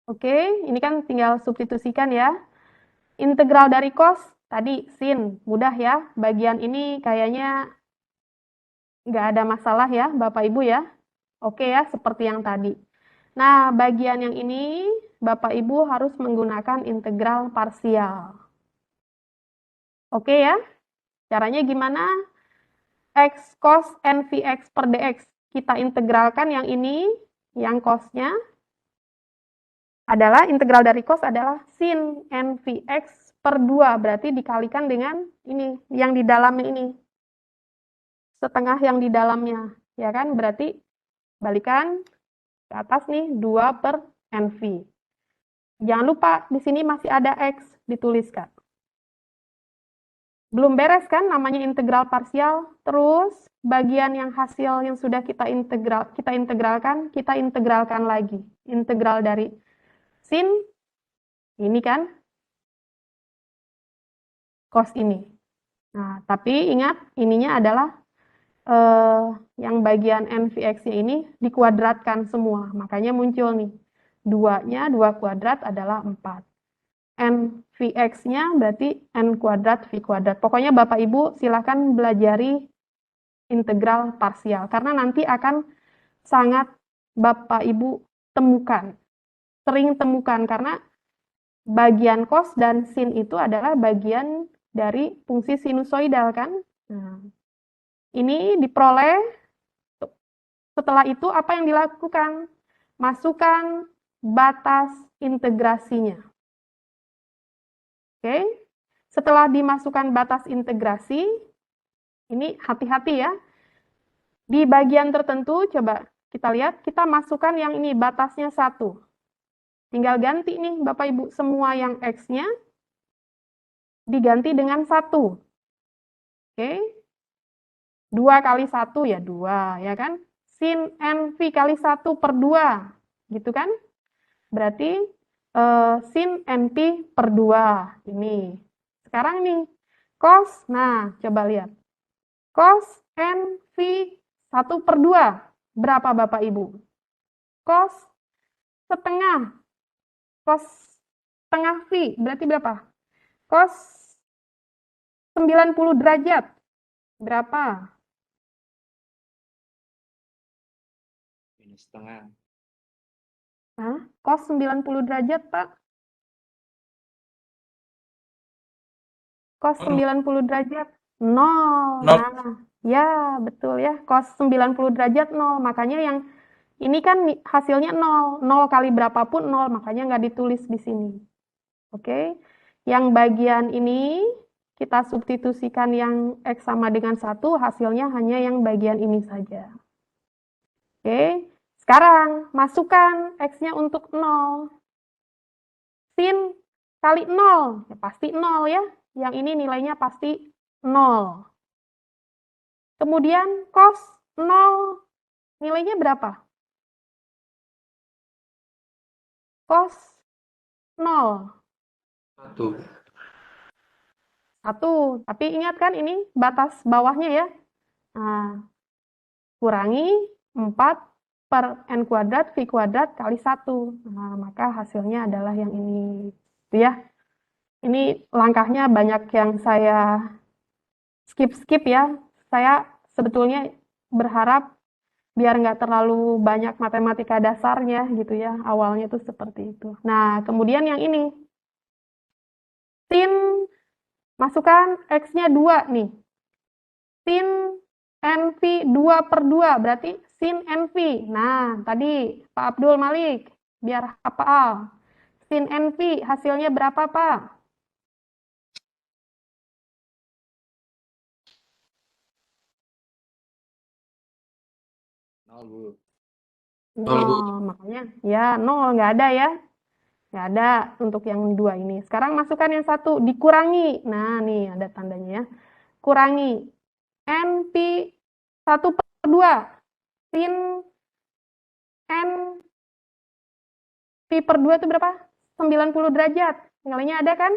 Oke, ini kan tinggal substitusikan ya. Integral dari cos, tadi sin, mudah ya. Bagian ini kayaknya nggak ada masalah ya, Bapak Ibu ya. Oke ya, seperti yang tadi. Nah, bagian yang ini Bapak Ibu harus menggunakan integral parsial. Oke ya, caranya gimana? X cos NVX per dx. Kita integralkan yang ini yang cos-nya adalah integral dari cos adalah sin NVX per 2, berarti dikalikan dengan ini, yang di dalamnya ini. Setengah yang di dalamnya, ya kan? Berarti balikan ke atas nih, 2 per NV. Jangan lupa, di sini masih ada X, dituliskan. Belum beres kan, namanya integral parsial. Terus, bagian yang hasil yang sudah kita integralkan lagi. Integral dari sin, ini kan, cos ini. Nah, tapi ingat, ininya adalah yang bagian NVX-nya ini dikuadratkan semua. Makanya muncul nih, 2-nya 2 kuadrat adalah 4. NVX-nya berarti N kuadrat V kuadrat. Pokoknya Bapak Ibu silakan belajari integral parsial. Karena nanti akan sangat Bapak Ibu temukan. Sering temukan karena bagian cos dan sin itu adalah bagian dari fungsi sinusoidal kan. Nah, ini diperoleh. Setelah itu apa yang dilakukan? Masukkan batas integrasinya. Oke. Setelah dimasukkan batas integrasi, ini hati-hati ya. Di bagian tertentu, coba kita lihat, kita masukkan yang ini, batasnya 1. Tinggal ganti nih Bapak Ibu, semua yang X-nya diganti dengan 1. Oke. 2 kali 1 ya 2, ya kan? Sin NV kali 1 per 2, gitu kan? Berarti sin NP per 2, ini. Sekarang nih, cos, nah coba lihat. Cos NV 1 per 2, berapa Bapak Ibu? Cos setengah. Cos setengah V, berarti berapa? Cos 90 derajat, berapa? Minus setengah. Hah? Cos 90 derajat, Pak? Cos 90 derajat 0. Nol. Nah, ya betul ya. Cos 90 derajat 0. Makanya yang ini kan hasilnya 0. 0 kali berapapun 0, makanya nggak ditulis di sini. Oke. Yang bagian ini kita substitusikan yang X sama dengan 1, hasilnya hanya yang bagian ini saja. Oke. Sekarang masukkan X-nya untuk 0. Sin kali 0, ya pasti 0 ya. Yang ini nilainya pasti 0. Kemudian cos 0 nilainya berapa? Cos 0. 1. 1. Tapi ingat kan ini batas bawahnya ya. Nah, kurangi 4 per N kuadrat V kuadrat kali 1. Nah, maka hasilnya adalah yang ini. Itu ya. Ini langkahnya banyak yang saya skip ya. Saya sebetulnya berharap biar nggak terlalu banyak matematika dasarnya gitu ya. Awalnya tuh seperti itu. Nah, kemudian yang ini. Sin, masukkan X-nya 2 nih. Sin NV 2 per 2, berarti sin NV. Nah, tadi Pak Abdul Malik, biar hafal. Sin NV hasilnya berapa, Pak? 0, Bu. 0, makanya ya 0, nggak ada ya. Nggak ada untuk yang 2 ini. Sekarang masukkan yang 1, dikurangi. Nah, nih ada tandanya ya. Kurangi. NP 1 per 2. Sin NP per 2 itu berapa? 90 derajat. Nilainya ada kan?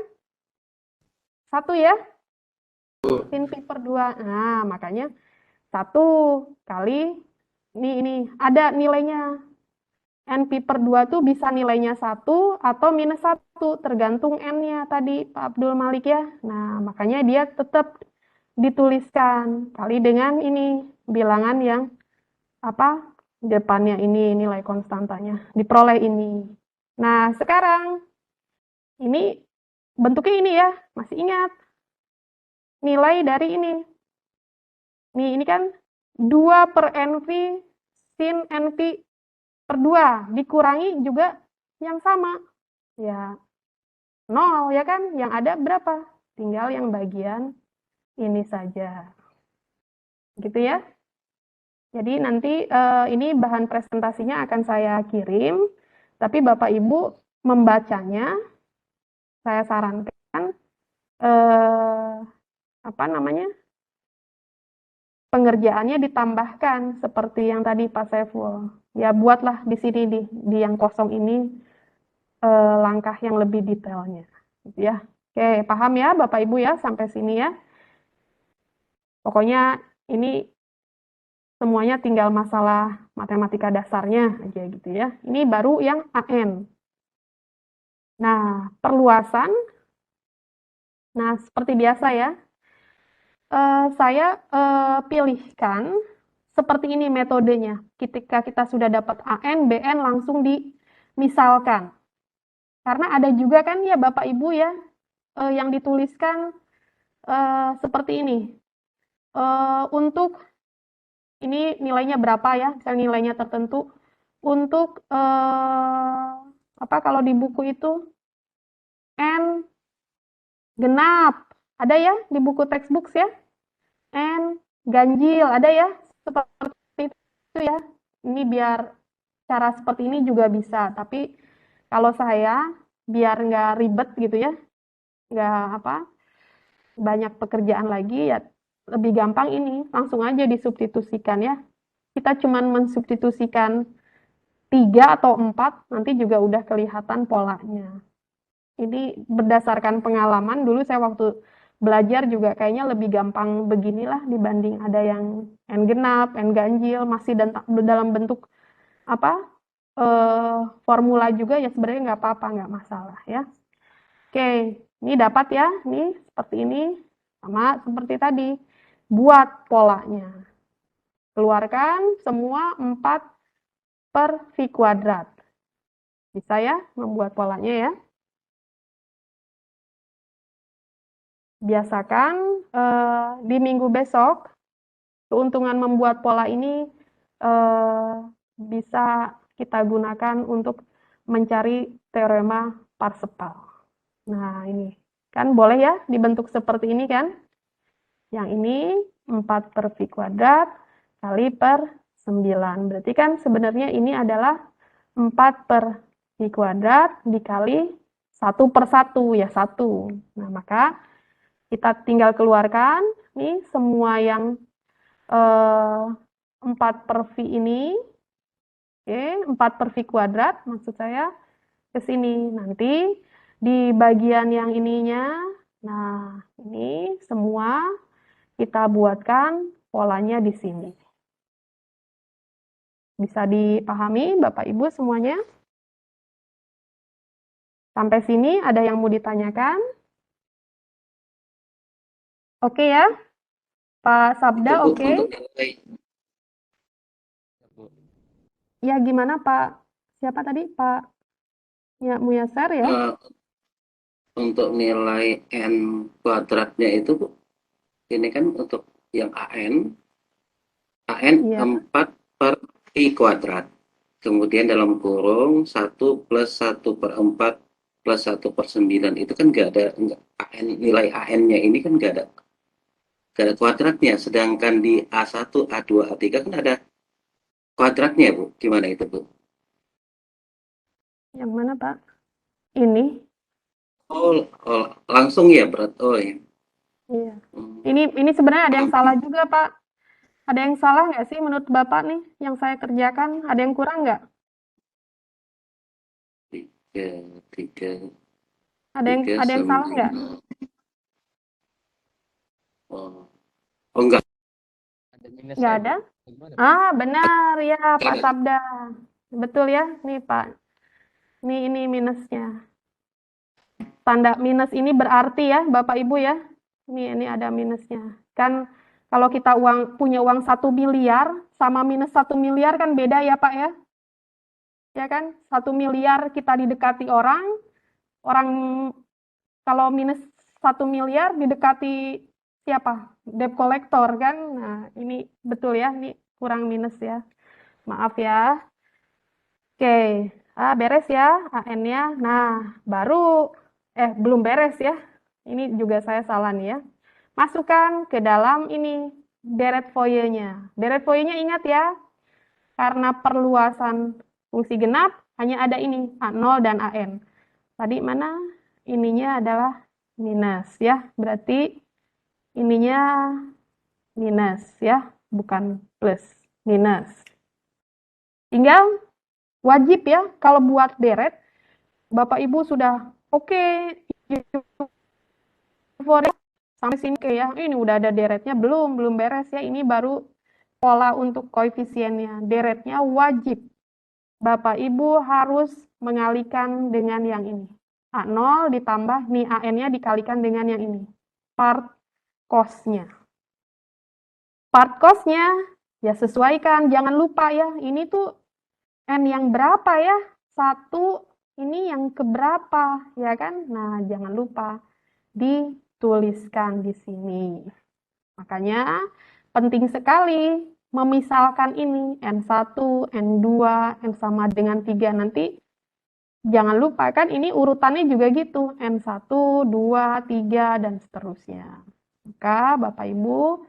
1 ya? Sin P per 2. Nah, makanya 1 kali ini ada nilainya. NP per 2 tuh bisa nilainya 1 atau minus 1, tergantung N-nya tadi Pak Abdul Malik ya. Nah, makanya dia tetap dituliskan kali dengan ini, bilangan yang apa, depannya ini nilai konstantanya, diperoleh ini. Nah, sekarang ini bentuknya ini ya, masih ingat. Nilai dari ini. Nih, ini kan 2 per NV sin NP per 2 dikurangi juga yang sama. Ya 0 ya kan? Yang ada berapa? Tinggal yang bagian ini saja. Gitu ya. Jadi nanti ini bahan presentasinya akan saya kirim, tapi Bapak Ibu membacanya, saya sarankan apa namanya, pengerjaannya ditambahkan seperti yang tadi Pak Saiful. Ya buatlah di sini di yang kosong ini langkah yang lebih detailnya, gitu ya. Oke, paham ya Bapak Ibu ya sampai sini ya. Pokoknya ini semuanya tinggal masalah matematika dasarnya aja gitu ya. Ini baru yang AN. Nah, perluasan. Nah, seperti biasa ya. Saya pilihkan seperti ini metodenya. Ketika kita sudah dapat AN, BN langsung dimisalkan. Karena ada juga kan ya Bapak Ibu ya yang dituliskan seperti ini. Untuk ini nilainya berapa ya? Misalnya nilainya tertentu. Untuk apa kalau di buku itu N genap. Ada ya di buku textbooks ya? N ganjil. Ada ya? Seperti itu ya. Ini biar cara seperti ini juga bisa. Tapi kalau saya biar nggak ribet gitu ya. Nggak apa banyak pekerjaan lagi ya lebih gampang ini. Langsung aja disubstitusikan ya. Kita cuman mensubstitusikan 3 atau 4, nanti juga udah kelihatan polanya. Ini berdasarkan pengalaman, dulu saya waktu belajar juga kayaknya lebih gampang beginilah dibanding ada yang N genap, N ganjil, masih dalam bentuk apa formula juga ya sebenarnya nggak apa-apa, nggak masalah ya. Oke, ini dapat ya, nih seperti ini, sama seperti tadi. Buat polanya. Keluarkan semua 4 per V kuadrat. Bisa ya membuat polanya ya. Biasakan di minggu besok, keuntungan membuat pola ini bisa kita gunakan untuk mencari teorema Parseval. Nah ini, kan boleh ya dibentuk seperti ini kan. Yang ini 4 per V kuadrat kali per 9. Berarti kan sebenarnya ini adalah 4 per V kuadrat dikali 1 per 1, ya 1. Nah, maka kita tinggal keluarkan nih semua yang 4 per V ini. Oke, 4 per V kuadrat maksud saya ke sini. Nanti di bagian yang ininya, nah ini semua kita buatkan polanya di sini. Bisa dipahami Bapak Ibu semuanya? Sampai sini ada yang mau ditanyakan? Oke ya? Pak Sabda Bu, oke? untuk nilai Ya gimana Pak? Siapa tadi? Pak Muyaser ya? untuk nilai N kuadratnya itu Bu, ini kan untuk yang AN Iya. 4 per I kuadrat. Kemudian dalam kurung 1 plus 1 per 4 plus 1 per 9 itu kan nggak ada nilai AN-nya ini kan nggak ada kuadratnya. Sedangkan di A1, A2, A3 kan ada kuadratnya Bu. Gimana itu Bu? Yang mana Pak? Ini? Oh, langsung ya berat. Oh ya. Iya. Ini sebenarnya ada yang salah juga Pak. Ada yang salah nggak sih menurut Bapak nih yang saya kerjakan? Ada yang kurang nggak? 3. Ada yang salah nggak? Oh, enggak. Ada minusnya. Nggak ada? Ah, benar ya Pak Sabda. Betul ya, nih Pak. Ini minusnya. Tanda minus ini berarti ya Bapak Ibu ya. Ini ada minusnya. Kan kalau kita punya uang 1 miliar sama minus 1 miliar kan beda ya Pak ya. Ya kan? 1 miliar kita didekati orang kalau minus 1 miliar didekati siapa? Debt collector kan. Nah, ini betul ya, ini kurang minus ya. Maaf ya. Oke, beres ya AN-nya. Nah, baru, belum beres ya. Ini juga saya salah nih ya. Masukkan ke dalam ini, deret voyenya. Deret voyenya ingat ya, karena perluasan fungsi genap, hanya ada ini, A0 dan AN. Tadi mana? Ininya adalah minus ya. Berarti ininya minus ya, bukan plus, minus. Tinggal wajib ya, kalau buat deret, Bapak Ibu sudah oke, sampai sini oke ya, ini udah ada deretnya, belum beres ya, ini baru pola untuk koefisiennya. Deretnya wajib. Bapak Ibu harus mengalihkan dengan yang ini. A0 ditambah nih AN-nya dikalikan dengan yang ini. Part cost-nya. Part cost-nya ya sesuaikan, jangan lupa ya, ini tuh N yang berapa ya? 1 ini yang keberapa ya kan? Nah, jangan lupa dituliskan di sini. Makanya penting sekali memisalkan ini N1, N2, N sama dengan 3 nanti. Jangan lupa kan ini urutannya juga gitu, N1, 2, 3, dan seterusnya. Maka Bapak Ibu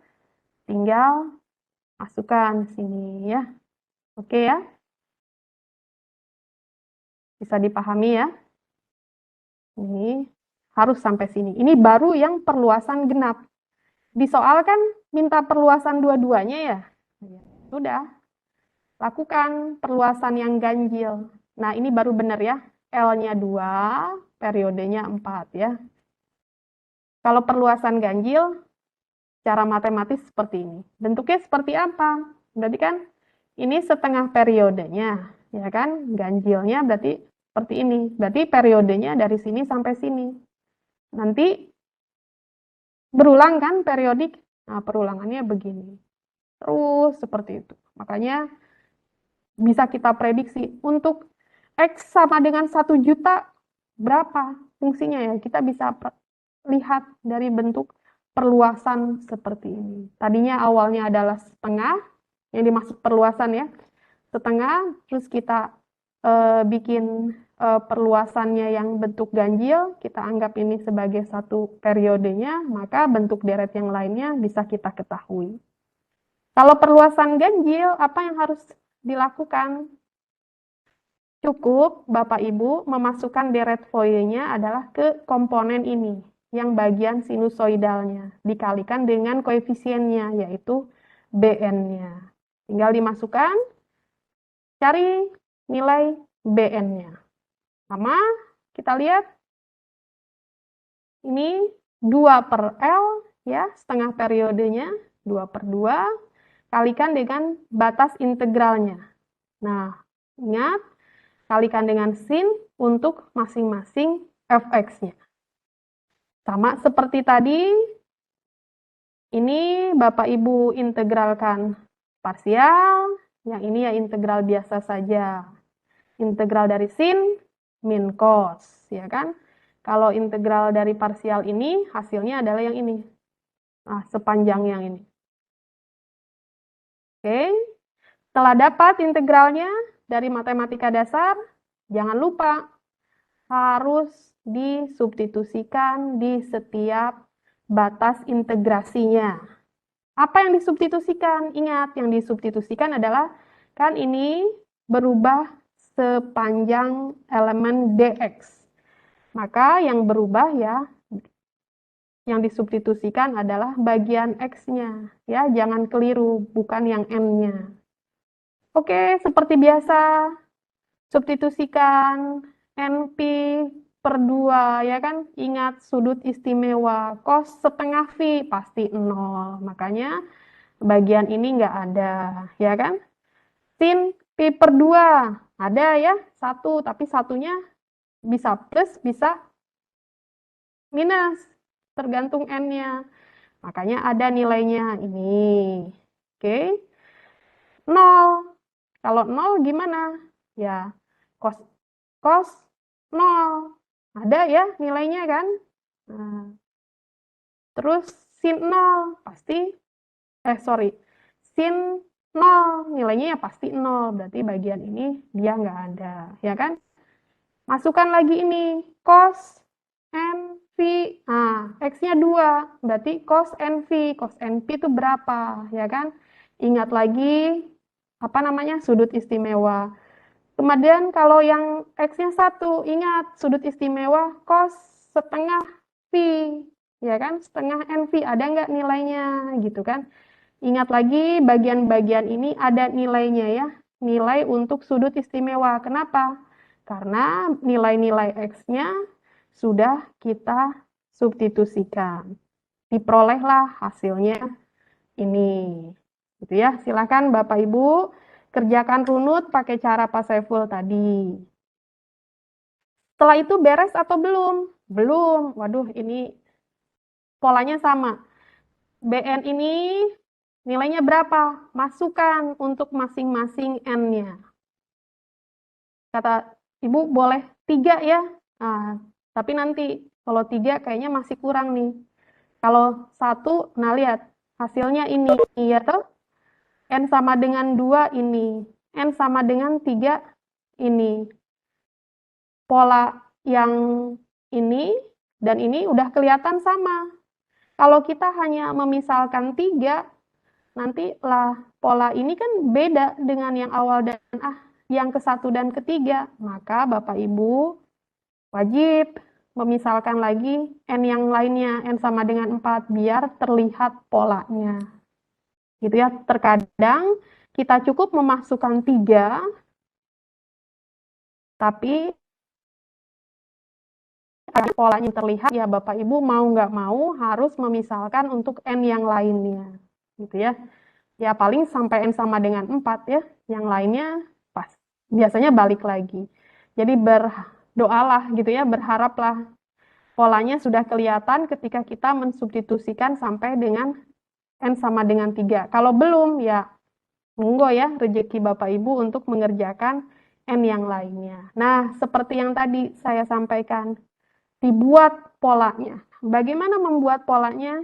tinggal masukkan sini ya. Oke ya. Bisa dipahami ya. Ini harus sampai sini. Ini baru yang perluasan genap. Di soal kan minta perluasan dua-duanya ya. Sudah. Lakukan perluasan yang ganjil. Nah, ini baru benar ya. L-nya 2, periodenya 4 ya. Kalau perluasan ganjil, cara matematis seperti ini. Bentuknya seperti apa? Berarti kan ini setengah periodenya, ya kan? Ganjilnya berarti seperti ini. Berarti periodenya dari sini sampai sini. Nanti berulang kan periodik? Nah, perulangannya begini. Terus seperti itu. Makanya bisa kita prediksi untuk X sama dengan 1 juta berapa fungsinya ya? Kita bisa lihat dari bentuk perluasan seperti ini. Tadinya awalnya adalah setengah, yang dimaksud perluasan ya, setengah, terus kita bikin perluasannya yang bentuk ganjil, kita anggap ini sebagai satu periodenya, maka bentuk deret yang lainnya bisa kita ketahui. Kalau perluasan ganjil, apa yang harus dilakukan? Cukup Bapak Ibu memasukkan deret voyenya adalah ke komponen ini, yang bagian sinusoidalnya, dikalikan dengan koefisiennya, yaitu BN-nya. Tinggal dimasukkan, cari nilai BN-nya. Sama, kita lihat, ini 2/L, ya, setengah periodenya, 2/2, kalikan dengan batas integralnya. Nah, ingat, kalikan dengan sin untuk masing-masing fx-nya. Sama seperti tadi, ini Bapak Ibu integralkan parsial, yang ini ya integral biasa saja. Integral dari sin min cos, ya kan? Kalau integral dari parsial ini, hasilnya adalah yang ini. Nah, sepanjang yang ini. Oke, setelah dapat integralnya dari matematika dasar, jangan lupa harus disubstitusikan di setiap batas integrasinya. Apa yang disubstitusikan? Ingat, yang disubstitusikan adalah, kan ini berubah sepanjang elemen dx. Maka yang berubah ya, yang disubstitusikan adalah bagian x-nya. Ya, jangan keliru, bukan yang n-nya. Oke, seperti biasa, substitusikan NP/2, ya kan? Ingat sudut istimewa, cos setengah V pasti 0. Makanya bagian ini nggak ada, ya kan? Sin P/2 ada ya, 1, tapi satunya bisa plus, bisa minus, tergantung N-nya. Makanya ada nilainya ini. Oke. 0. Kalau 0 gimana? Ya, cos 0. Ada ya nilainya kan? Nah, terus sin 0 pasti sin 0, nilainya ya pasti 0, berarti bagian ini dia nggak ada, ya kan? Masukkan lagi ini, cos NV, nah X-nya 2, berarti cos NV itu berapa, ya kan? Ingat lagi, apa namanya, sudut istimewa. Kemudian kalau yang X-nya 1, ingat sudut istimewa cos setengah V, ya kan? Setengah NV, ada nggak nilainya, gitu kan? Ingat lagi bagian-bagian ini ada nilainya ya, nilai untuk sudut istimewa. Kenapa? Karena nilai-nilai X-nya sudah kita substitusikan. Diperolehlah hasilnya ini. Gitu ya. Silakan Bapak Ibu kerjakan runut pakai cara Pak Saiful tadi. Setelah itu beres atau belum? Belum. Waduh, ini polanya sama. BN ini nilainya berapa? Masukkan untuk masing-masing N-nya. Kata Ibu boleh 3 ya. Nah, tapi nanti kalau 3 kayaknya masih kurang nih. Kalau 1, nah lihat hasilnya ini ya toh. N sama dengan 2 ini. N sama dengan 3 ini. Pola yang ini dan ini udah kelihatan sama. Kalau kita hanya memisalkan 3, nantilah pola ini kan beda dengan yang awal dan yang ke-1 dan ke-3. Maka Bapak Ibu wajib memisalkan lagi N yang lainnya, N sama dengan 4, biar terlihat polanya. Gitu ya, terkadang kita cukup memasukkan 3, tapi polanya terlihat, ya Bapak Ibu mau nggak mau harus memisalkan untuk N yang lainnya. Gitu ya. Ya paling sampai N sama dengan 4 ya, yang lainnya pas. Biasanya balik lagi. Jadi berdoalah gitu ya, berharaplah polanya sudah kelihatan ketika kita mensubstitusikan sampai dengan N sama dengan 3. Kalau belum ya monggo ya, rezeki Bapak Ibu untuk mengerjakan N yang lainnya. Nah, seperti yang tadi saya sampaikan, dibuat polanya. Bagaimana membuat polanya?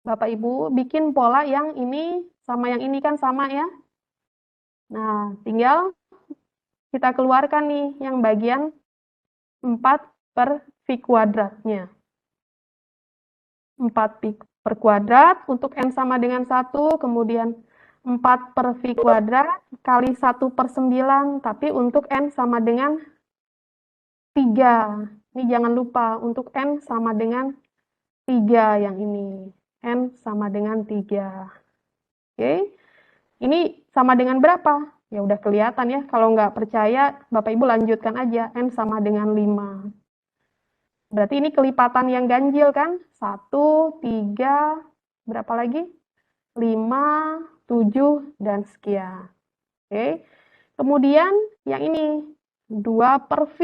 Bapak Ibu bikin pola yang ini sama yang ini kan sama ya. Nah, tinggal kita keluarkan nih yang bagian 4 per V kuadratnya. 4 per kuadrat untuk N sama dengan 1, kemudian 4 per V kuadrat kali 1 per 9, tapi untuk N sama dengan 3. Ini jangan lupa, untuk N sama dengan 3 yang ini. N sama dengan 3. Oke, ini sama dengan berapa? Ya udah kelihatan ya, kalau nggak percaya Bapak Ibu lanjutkan aja, N sama dengan 5. Berarti ini kelipatan yang ganjil kan? 1, 3, berapa lagi? 5, 7, dan sekian. Oke, kemudian yang ini, 2 per V.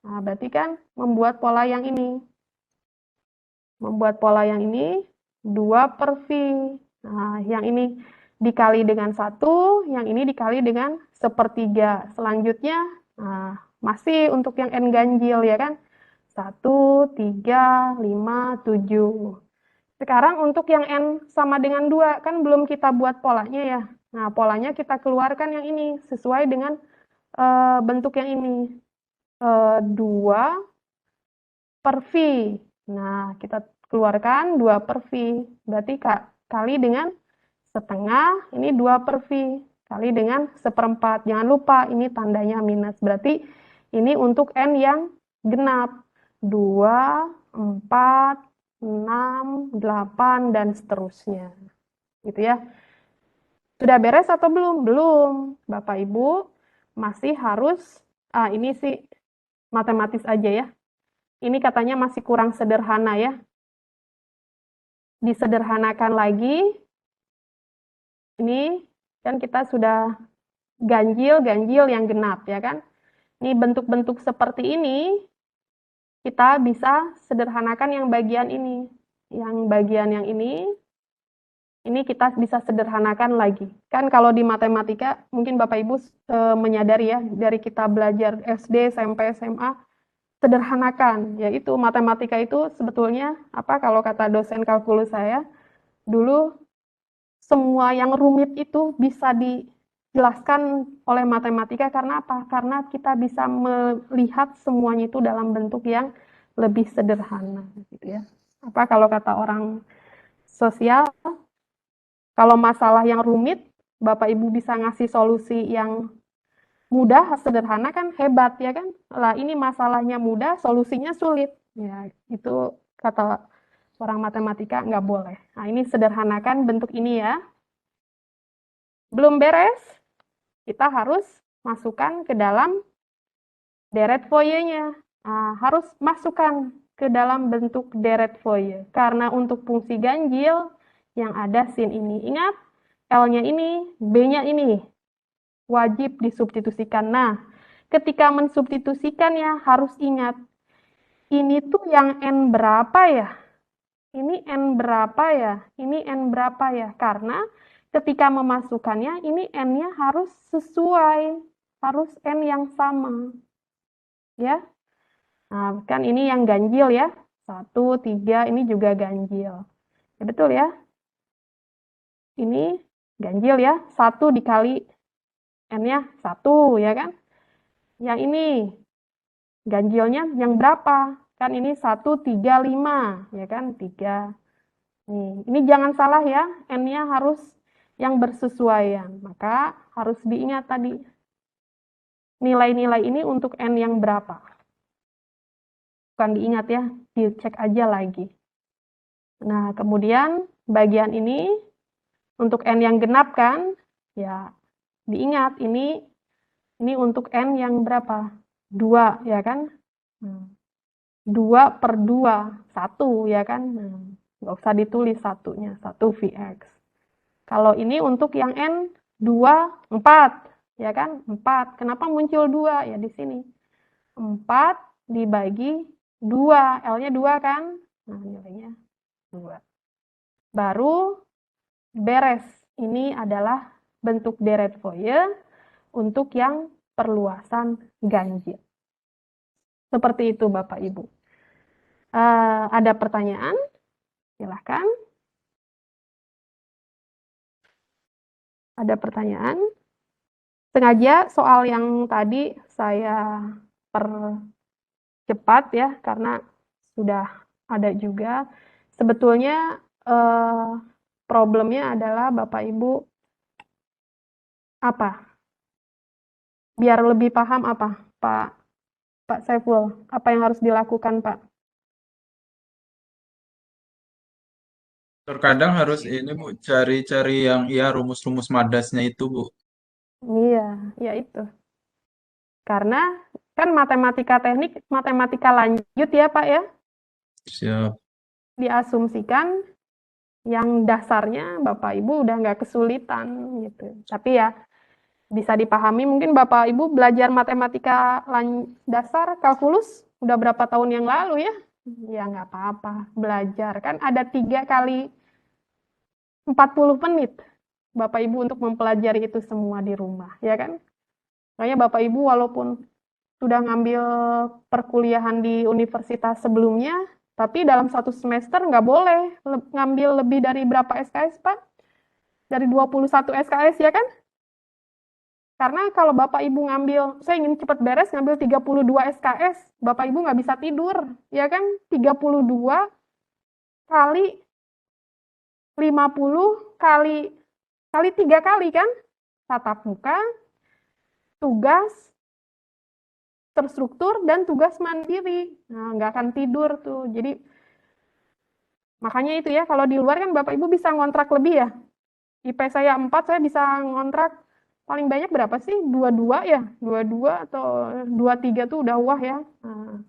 Nah, berarti kan membuat pola yang ini. Membuat pola yang ini 2 per V. Nah, yang ini dikali dengan 1, yang ini dikali dengan 1/3. Selanjutnya, nah, masih untuk yang N ganjil ya kan? 1, 3, 5, 7. Sekarang untuk yang N sama dengan 2, kan belum kita buat polanya ya. Nah, polanya kita keluarkan yang ini, sesuai dengan bentuk yang ini. 2 per V. Nah, kita keluarkan 2 per V. Berarti kali dengan setengah, ini 2 per V. Kali dengan 1/4. Jangan lupa, ini tandanya minus. Berarti ini untuk N yang genap. 2, 4, 6, 8, dan seterusnya. Gitu ya. Sudah beres atau belum? Belum. Bapak Ibu masih harus, ini sih matematis aja ya. Ini katanya masih kurang sederhana ya. Disederhanakan lagi. Ini kan kita sudah ganjil yang genap ya kan. Ini bentuk-bentuk seperti ini kita bisa sederhanakan yang bagian ini. Yang bagian yang ini kita bisa sederhanakan lagi. Kan kalau di matematika mungkin Bapak Ibu menyadari ya, dari kita belajar SD, SMP, SMA, sederhanakan, yaitu matematika itu sebetulnya apa kalau kata dosen kalkulus saya dulu semua yang rumit itu bisa dijelaskan oleh matematika karena apa? Karena kita bisa melihat semuanya itu dalam bentuk yang lebih sederhana gitu ya. Apa kalau kata orang sosial, kalau masalah yang rumit, Bapak Ibu bisa ngasih solusi yang mudah, sederhana kan hebat ya kan? Lah ini masalahnya mudah, solusinya sulit. Ya, itu kata orang matematika nggak boleh. Nah, ini sederhanakan bentuk ini ya. Belum beres, kita harus masukkan ke dalam deret foyernya. Nah, harus masukkan ke dalam bentuk deret foyer. Karena untuk fungsi ganjil yang ada sin ini. Ingat, L-nya ini, B-nya ini. Wajib disubstitusikan. Nah, ketika mensubstitusikan ya harus ingat, ini tuh yang N berapa ya? Ini N berapa ya? Ini N berapa ya? Karena ketika memasukkannya, ini N-nya harus sesuai. Harus N yang sama. Ya. Nah, kan ini yang ganjil ya. 1, 3, ini juga ganjil. Ya, betul ya? Ini ganjil ya. 1 dikali N-nya 1, ya kan? Yang ini ganjilnya yang berapa? Kan ini 1, 3, 5, ya kan? 3. Nih, ini jangan salah ya, N-nya harus yang bersesuaian. Maka harus diingat tadi, nilai-nilai ini untuk N yang berapa. Bukan diingat ya, dicek aja lagi. Nah, kemudian bagian ini, untuk N yang genap kan, ya diingat ini untuk N yang berapa? 2, ya kan? 2 per 2, 1, ya kan? Nggak usah ditulis satunya, 1 VX. Kalau ini untuk yang N, 2, 4, ya kan? 4. Kenapa muncul 2? Ya di sini. 4 dibagi 2, L-nya 2 kan? Nah, nilainya 2. Baru beres. Ini adalah bentuk deret Fourier untuk yang perluasan ganjil. Seperti itu Bapak Ibu. Ada pertanyaan? Silahkan. Ada pertanyaan? Sengaja soal yang tadi saya percepat ya, karena sudah ada juga. Sebetulnya problemnya adalah Bapak Ibu apa? Biar lebih paham apa, Pak Saiful? Apa yang harus dilakukan, Pak? Terkadang harus ini Bu, cari-cari yang ya rumus-rumus madasnya itu Bu. Iya, ya itu. Karena kan matematika teknik, matematika lanjut ya Pak ya, Siap. diasumsikan yang dasarnya Bapak Ibu udah nggak kesulitan gitu. Tapi ya bisa dipahami, mungkin Bapak Ibu belajar matematika dasar, kalkulus, udah berapa tahun yang lalu ya? Ya nggak apa-apa, belajar. Kan ada 3 kali 40 menit Bapak Ibu untuk mempelajari itu semua di rumah, ya kan? Makanya Bapak Ibu walaupun sudah ngambil perkuliahan di universitas sebelumnya, tapi dalam 1 semester nggak boleh ngambil lebih dari berapa SKS, Pak? Dari 21 SKS, ya kan? Karena kalau Bapak Ibu ngambil, saya ingin cepat beres, ngambil 32 SKS, Bapak Ibu nggak bisa tidur, ya kan? 32 kali 50 kali 3 kali kan? Tatap muka, tugas terstruktur, dan tugas mandiri. Nah, nggak akan tidur tuh. Jadi, makanya itu ya, kalau di luar kan Bapak Ibu bisa ngontrak lebih ya. IP saya 4, saya bisa ngontrak paling banyak berapa sih? 22 ya? 22 atau 23 tuh udah wah ya. Nah,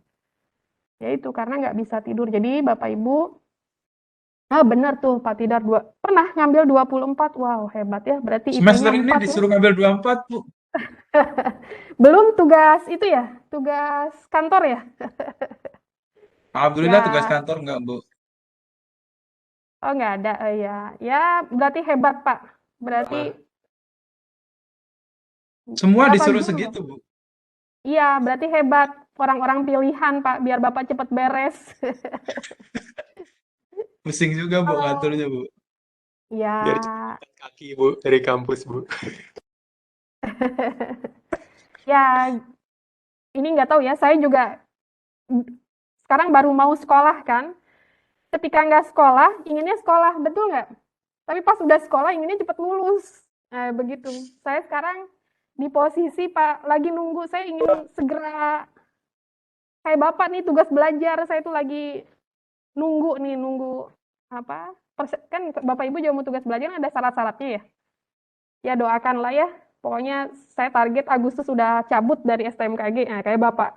ya itu, karena nggak bisa tidur. Jadi Bapak Ibu, benar tuh Pak Tidar, pernah ngambil 24. Wow, hebat ya. Berarti Semester IP-nya ini 4 ya. disuruh ngambil 24 Bu. Belum tugas itu ya? Tugas kantor ya? Alhamdulillah Ya. tugas kantor enggak Bu. Oh, nggak ada. Ya. Ya, berarti hebat Pak. Berarti Semua berapa disuruh jam? segitu Bu. Iya, berarti hebat. Orang-orang pilihan Pak, biar Bapak cepat beres. Pusing juga Bu ngaturnya Bu. Ya, Biar cepat kaki Bu dari kampus Bu. ya ini nggak tahu ya, saya juga sekarang baru mau sekolah kan. Ketika nggak sekolah, inginnya sekolah, betul nggak? Tapi pas udah sekolah, inginnya cepet lulus. Nah, begitu. Saya sekarang di posisi Pak lagi nunggu, saya ingin segera kayak Bapak nih tugas belajar, saya tuh lagi nunggu apa? Kan Bapak Ibu juga mau tugas belajar ada syarat-syaratnya ya. Ya doakanlah ya. Pokoknya saya target Agustus sudah cabut dari STMKG. Nah, kayak Bapak.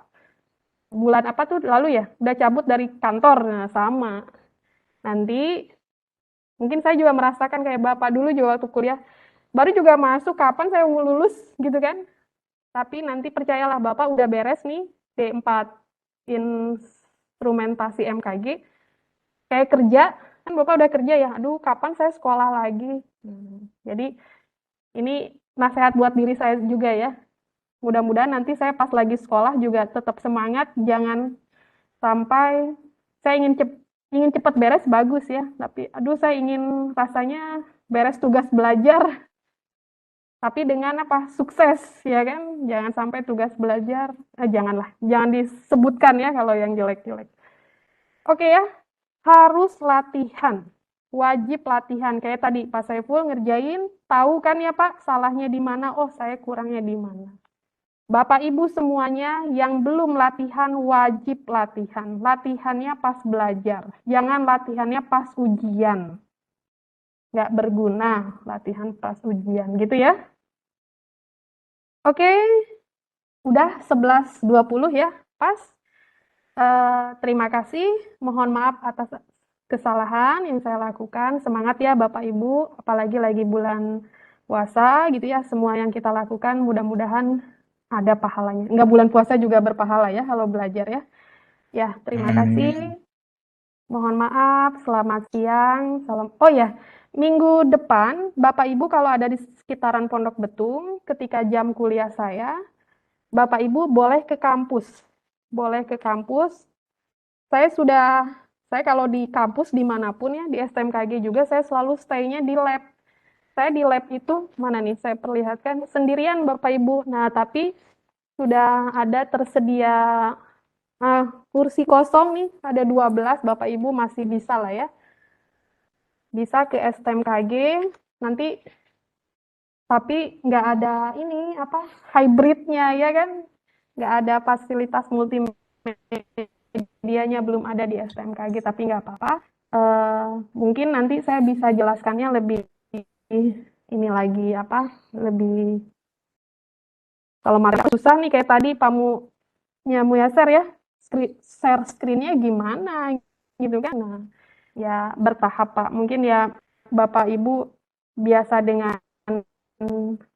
Bulan apa tuh lalu ya? Udah cabut dari kantor. Nah, sama. Nanti mungkin saya juga merasakan kayak Bapak dulu juga waktu kuliah. Baru juga masuk kapan saya mau lulus gitu kan. Tapi nanti percayalah Bapak udah beres nih D4 instrumentasi MKG. Kayak kerja, kan Bapak udah kerja ya. Aduh, kapan saya sekolah lagi? Jadi ini nasihat buat diri saya juga ya. Mudah-mudahan nanti saya pas lagi sekolah juga tetap semangat, jangan sampai saya ingin cepat beres bagus ya, tapi aduh saya ingin rasanya beres tugas belajar tapi dengan apa? Sukses ya kan? Jangan sampai tugas belajar jangan disebutkan ya kalau yang jelek-jelek. Oke ya, harus latihan. Wajib latihan. Kayak tadi Pak Saiful ngerjain, tahu kan ya Pak salahnya di mana? Oh, saya kurangnya di mana. Bapak Ibu semuanya yang belum latihan wajib latihan. Latihannya pas belajar. Jangan latihannya pas ujian. Nggak berguna latihan pas ujian gitu ya. Oke, udah 11.20 ya, pas. Terima kasih, mohon maaf atas kesalahan yang saya lakukan. Semangat ya Bapak Ibu, apalagi lagi bulan puasa gitu ya. Semua yang kita lakukan mudah-mudahan ada pahalanya. Enggak, bulan puasa juga berpahala ya kalau belajar ya. Ya, terima kasih. Mohon maaf, selamat siang. Salam. Oh ya, minggu depan Bapak Ibu kalau ada di sekitaran Pondok Betung, ketika jam kuliah saya, Bapak Ibu boleh ke kampus. Boleh ke kampus. Saya kalau di kampus dimanapun ya, di STMKG juga saya selalu stay-nya di lab. Saya di lab itu, mana nih, saya perlihatkan sendirian Bapak Ibu. Nah, tapi sudah ada tersedia kursi kosong nih, ada 12, Bapak Ibu masih bisa lah ya. Bisa ke STMKG, nanti tapi nggak ada ini, apa, hybridnya ya kan? Nggak ada fasilitas multimedianya, belum ada di STMKG, tapi nggak apa-apa. Mungkin nanti saya bisa jelaskannya lebih ini lagi, apa, lebih kalau mereka susah nih kayak tadi Pamunya Muyaser ya, share screen-nya gimana gitu kan. Nah, ya bertahap Pak. Mungkin ya Bapak Ibu biasa dengan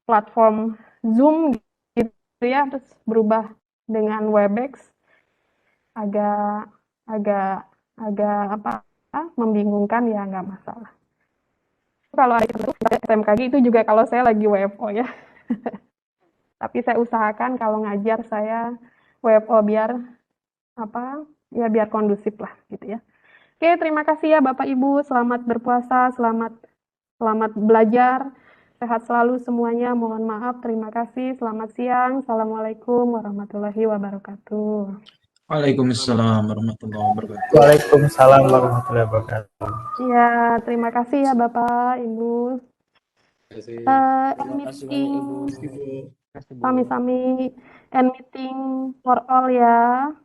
platform Zoom gitu ya, terus berubah dengan Webex agak agak apa membingungkan ya, nggak masalah. Kalau ada SMKG itu juga kalau saya lagi WFO ya. Tapi saya usahakan kalau ngajar saya WFO biar apa ya, biar kondusif lah gitu ya. Oke, terima kasih ya Bapak Ibu, selamat berpuasa, selamat belajar, sehat selalu semuanya, mohon maaf, terima kasih, selamat siang, Assalamualaikum warahmatullahi wabarakatuh. Waalaikumsalam warahmatullahi wabarakatuh. Waalaikumsalam warahmatullahi wabarakatuh. Ya, terima kasih ya Bapak, Ibu. Terima kasih banyak Ibu. Sami-sami, and meeting for all ya.